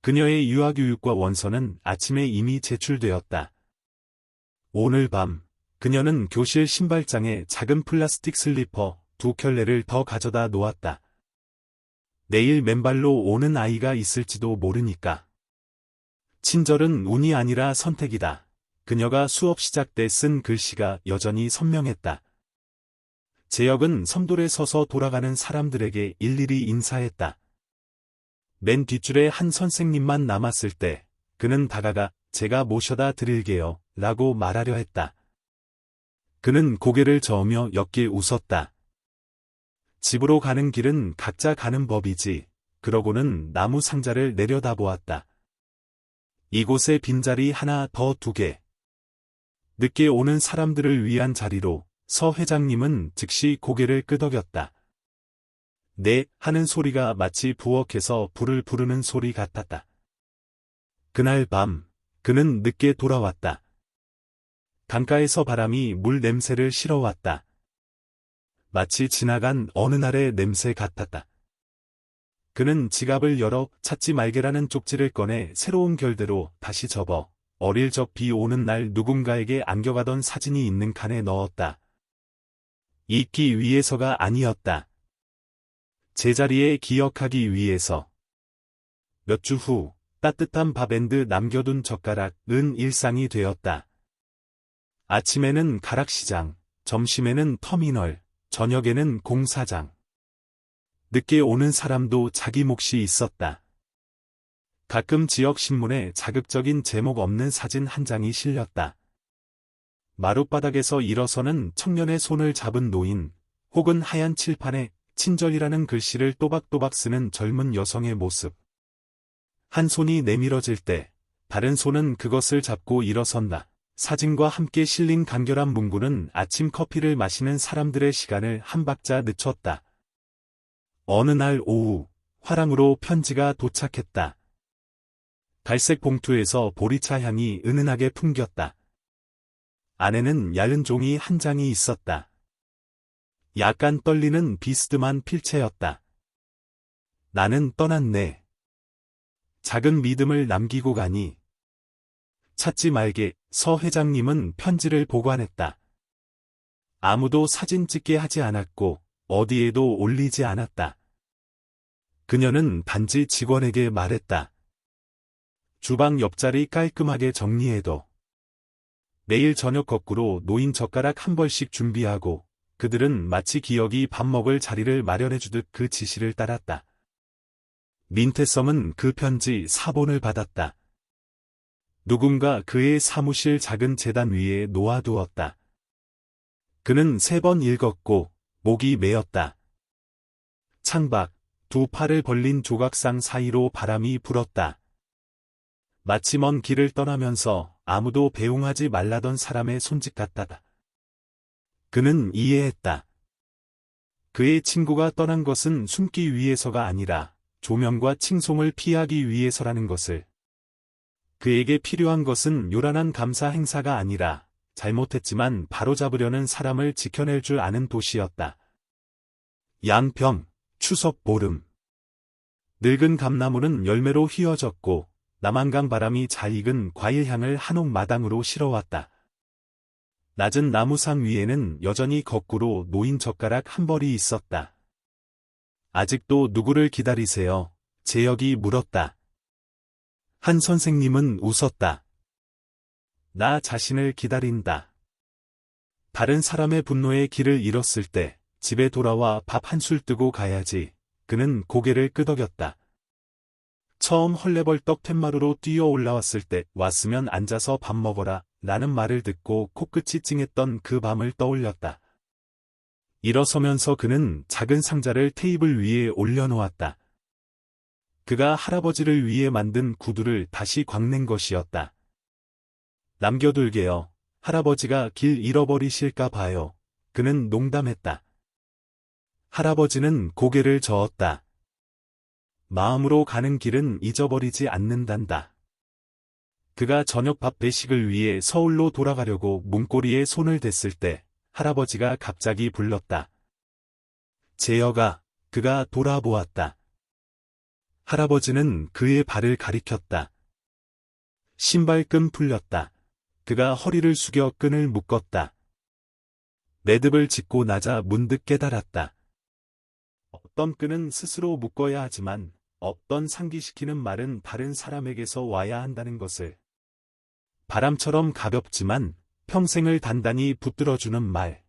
그녀의 유아교육과 원서는 아침에 이미 제출되었다. 오늘 밤 그녀는 교실 신발장에 작은 플라스틱 슬리퍼 2켤레를 더 가져다 놓았다. 내일 맨발로 오는 아이가 있을지도 모르니까. 친절은 운이 아니라 선택이다. 그녀가 수업 시작 때 쓴 글씨가 여전히 선명했다. 재혁은 섬돌에 서서 돌아가는 사람들에게 일일이 인사했다. 맨 뒷줄에 한 선생님만 남았을 때 그는 다가가 제가 모셔다 드릴게요 라고 말하려 했다. 그는 고개를 저으며 옅게 웃었다. 집으로 가는 길은 각자 가는 법이지. 그러고는 나무 상자를 내려다보았다. 이곳에 빈자리 하나 더 두게. 늦게 오는 사람들을 위한 자리로 서 회장님은 즉시 고개를 끄덕였다. 네 하는 소리가 마치 부엌에서 불을 부르는 소리 같았다. 그날 밤 그는 늦게 돌아왔다. 강가에서 바람이 물 냄새를 실어왔다. 마치 지나간 어느 날의 냄새 같았다. 그는 지갑을 열어 찾지 말게라는 쪽지를 꺼내 새로운 결대로 다시 접어 어릴 적 비 오는 날 누군가에게 안겨가던 사진이 있는 칸에 넣었다. 잊기 위해서가 아니었다. 제자리에 기억하기 위해서. 몇 주 후 따뜻한 밥앤드 남겨둔 젓가락은 일상이 되었다. 아침에는 가락시장, 점심에는 터미널, 저녁에는 공사장. 늦게 오는 사람도 자기 몫이 있었다. 가끔 지역 신문에 자극적인 제목 없는 사진 한 장이 실렸다. 마룻바닥에서 일어서는 청년의 손을 잡은 노인, 혹은 하얀 칠판에 친절이라는 글씨를 또박또박 쓰는 젊은 여성의 모습. 한 손이 내밀어질 때, 다른 손은 그것을 잡고 일어선다. 사진과 함께 실린 간결한 문구는 아침 커피를 마시는 사람들의 시간을 한 박자 늦췄다. 어느 날 오후, 화랑으로 편지가 도착했다. 갈색 봉투에서 보리차 향이 은은하게 풍겼다. 안에는 얇은 종이 한 장이 있었다. 약간 떨리는 비스듬한 필체였다. 나는 떠났네. 작은 믿음을 남기고 가니. 찾지 말게. 서 회장님은 편지를 보관했다. 아무도 사진 찍게 하지 않았고 어디에도 올리지 않았다. 그녀는 단지 직원에게 말했다. 주방 옆자리 깔끔하게 정리해둬. 매일 저녁 거꾸로 놓인 젓가락 한 벌씩 준비하고 그들은 마치 기억이 밥 먹을 자리를 마련해주듯 그 지시를 따랐다. 민태썸은 그 편지 사본을 받았다. 누군가 그의 사무실 작은 재단 위에 놓아두었다. 그는 3번 읽었고 목이 메었다. 창밖, 두 팔을 벌린 조각상 사이로 바람이 불었다. 마치 먼 길을 떠나면서 아무도 배웅하지 말라던 사람의 손짓 같았다. 그는 이해했다. 그의 친구가 떠난 것은 숨기 위해서가 아니라 조명과 칭송을 피하기 위해서라는 것을. 그에게 필요한 것은 요란한 감사 행사가 아니라 잘못했지만 바로잡으려는 사람을 지켜낼 줄 아는 도시였다. 양평, 추석 보름. 늙은 감나무는 열매로 휘어졌고 남한강 바람이 잘 익은 과일향을 한옥 마당으로 실어왔다. 낮은 나무상 위에는 여전히 거꾸로 놓인 젓가락 한 벌이 있었다. 아직도 누구를 기다리세요? 재혁이 물었다. 한 선생님은 웃었다. 나 자신을 기다린다. 다른 사람의 분노에 길을 잃었을 때 집에 돌아와 밥 한 술 뜨고 가야지. 그는 고개를 끄덕였다. 처음 헐레벌떡 툇마루로 뛰어 올라왔을 때 왔으면 앉아서 밥 먹어라 라는 말을 듣고 코끝이 찡했던 그 밤을 떠올렸다. 일어서면서 그는 작은 상자를 테이블 위에 올려놓았다. 그가 할아버지를 위해 만든 구두를 다시 광낸 것이었다. 남겨둘게요. 할아버지가 길 잃어버리실까 봐요. 그는 농담했다. 할아버지는 고개를 저었다. 마음으로 가는 길은 잊어버리지 않는단다. 그가 저녁 밥 배식을 위해 서울로 돌아가려고 문고리에 손을 댔을 때 할아버지가 갑자기 불렀다. 재혁아, 그가 돌아보았다. 할아버지는 그의 발을 가리켰다. 신발끈 풀렸다. 그가 허리를 숙여 끈을 묶었다. 매듭을 짚고 나자 문득 깨달았다. 어떤 끈은 스스로 묶어야 하지만 어떤 상기시키는 말은 다른 사람에게서 와야 한다는 것을. 바람처럼 가볍지만 평생을 단단히 붙들어주는 말.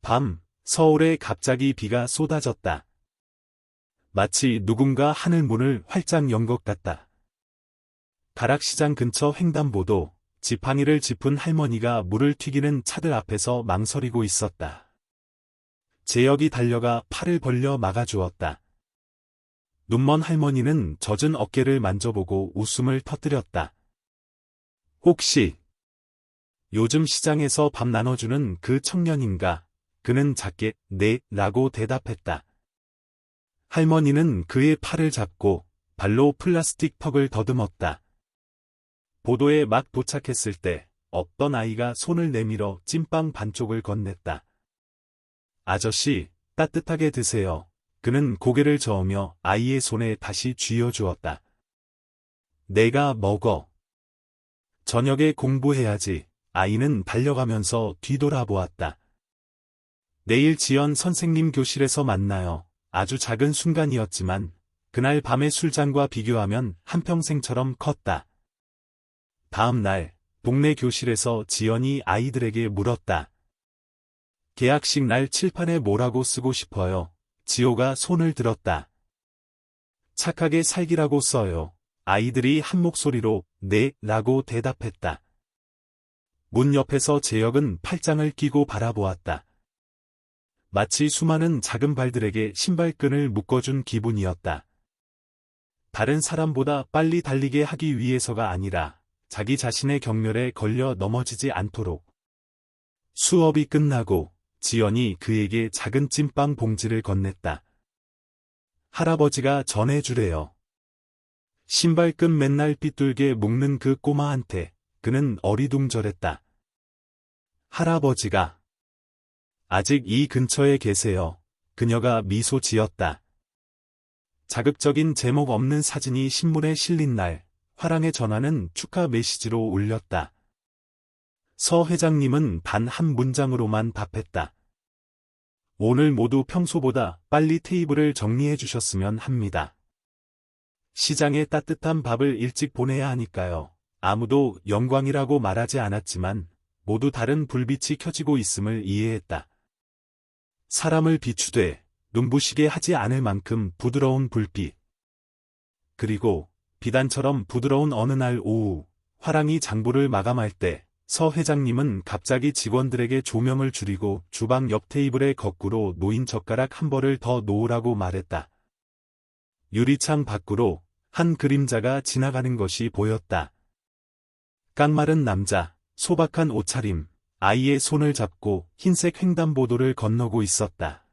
밤, 서울에 갑자기 비가 쏟아졌다. 마치 누군가 하늘 문을 활짝 연 것 같다. 가락시장 근처 횡단보도, 지팡이를 짚은 할머니가 물을 튀기는 차들 앞에서 망설이고 있었다. 재혁이 달려가 팔을 벌려 막아주었다. 눈먼 할머니는 젖은 어깨를 만져보고 웃음을 터뜨렸다. 혹시 요즘 시장에서 밥 나눠주는 그 청년인가? 그는 작게 네 라고 대답했다. 할머니는 그의 팔을 잡고 발로 플라스틱 턱을 더듬었다. 보도에 막 도착했을 때 어떤 아이가 손을 내밀어 찐빵 반쪽을 건넸다. 아저씨, 따뜻하게 드세요. 그는 고개를 저으며 아이의 손에 다시 쥐어주었다. 내가 먹어. 저녁에 공부해야지. 아이는 달려가면서 뒤돌아보았다. 내일 지연 선생님 교실에서 만나요. 아주 작은 순간이었지만 그날 밤의 술잔과 비교하면 한평생처럼 컸다. 다음 날 동네 교실에서 지연이 아이들에게 물었다. 개학식 날 칠판에 뭐라고 쓰고 싶어요? 지호가 손을 들었다. 착하게 살기라고 써요. 아이들이 한 목소리로 네 라고 대답했다. 문 옆에서 재혁은 팔짱을 끼고 바라보았다. 마치 수많은 작은 발들에게 신발끈을 묶어준 기분이었다. 다른 사람보다 빨리 달리게 하기 위해서가 아니라 자기 자신의 경멸에 걸려 넘어지지 않도록. 수업이 끝나고 지연이 그에게 작은 찐빵 봉지를 건넸다. 할아버지가 전해주래요. 신발끈 맨날 삐뚤게 묶는 그 꼬마한테 그는 어리둥절했다. 할아버지가 아직 이 근처에 계세요. 그녀가 미소 지었다. 자극적인 제목 없는 사진이 신문에 실린 날, 화랑의 전화는 축하 메시지로 울렸다. 서 회장님은 단 한 문장으로만 답했다. 오늘 모두 평소보다 빨리 테이블을 정리해 주셨으면 합니다. 시장에 따뜻한 밥을 일찍 보내야 하니까요. 아무도 영광이라고 말하지 않았지만 모두 다른 불빛이 켜지고 있음을 이해했다. 사람을 비추되 눈부시게 하지 않을 만큼 부드러운 불빛. 그리고 비단처럼 부드러운 어느 날 오후, 화랑이 장부를 마감할 때 서 회장님은 갑자기 직원들에게 조명을 줄이고 주방 옆 테이블에 거꾸로 놓인 젓가락 한 벌을 더 놓으라고 말했다. 유리창 밖으로 한 그림자가 지나가는 것이 보였다. 깡마른 남자, 소박한 옷차림, 아이의 손을 잡고 흰색 횡단보도를 건너고 있었다.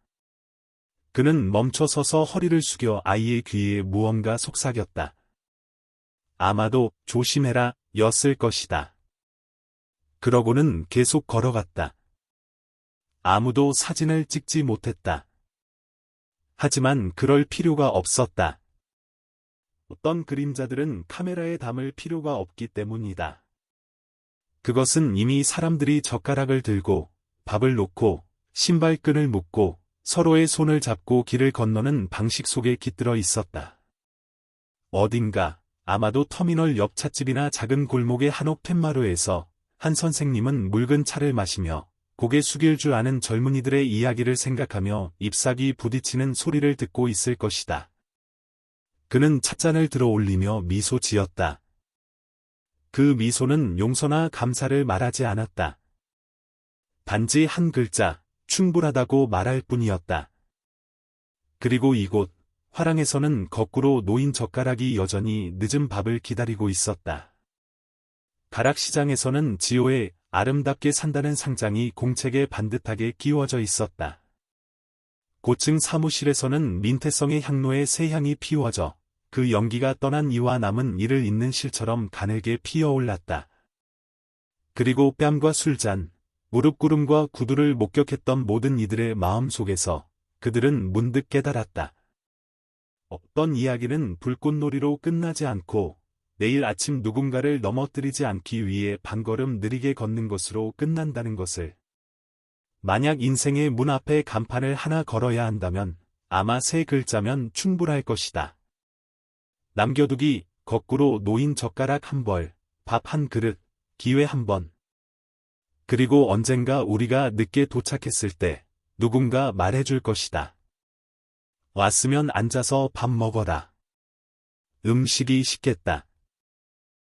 그는 멈춰 서서 허리를 숙여 아이의 귀에 무언가 속삭였다. 아마도 조심해라 였을 것이다. 그러고는 계속 걸어갔다. 아무도 사진을 찍지 못했다. 하지만 그럴 필요가 없었다. 어떤 그림자들은 카메라에 담을 필요가 없기 때문이다. 그것은 이미 사람들이 젓가락을 들고 밥을 놓고 신발끈을 묶고 서로의 손을 잡고 길을 건너는 방식 속에 깃들어 있었다. 어딘가, 아마도 터미널 옆 찻집이나 작은 골목의 한옥 팻마루에서 한 선생님은 묽은 차를 마시며 고개 숙일 줄 아는 젊은이들의 이야기를 생각하며 잎사귀 부딪히는 소리를 듣고 있을 것이다. 그는 찻잔을 들어 올리며 미소 지었다. 그 미소는 용서나 감사를 말하지 않았다. 단지 한 글자, 충분하다고 말할 뿐이었다. 그리고 이곳, 화랑에서는 거꾸로 놓인 젓가락이 여전히 늦은 밥을 기다리고 있었다. 가락시장에서는 지호의 아름답게 산다는 상장이 공책에 반듯하게 끼워져 있었다. 고층 사무실에서는 민태성의 향로에 새 향이 피워져 그 연기가 떠난 이와 남은 이를 잇는 실처럼 가늘게 피어올랐다. 그리고 뺨과 술잔, 무릎구름과 구두를 목격했던 모든 이들의 마음 속에서 그들은 문득 깨달았다. 어떤 이야기는 불꽃놀이로 끝나지 않고 내일 아침 누군가를 넘어뜨리지 않기 위해 반걸음 느리게 걷는 것으로 끝난다는 것을. 만약 인생의 문 앞에 간판을 하나 걸어야 한다면 아마 세 글자면 충분할 것이다. 남겨두기, 거꾸로 놓인 젓가락 한 벌, 밥 한 그릇, 기회 한 번. 그리고 언젠가 우리가 늦게 도착했을 때 누군가 말해줄 것이다. 왔으면 앉아서 밥 먹어라. 음식이 식겠다.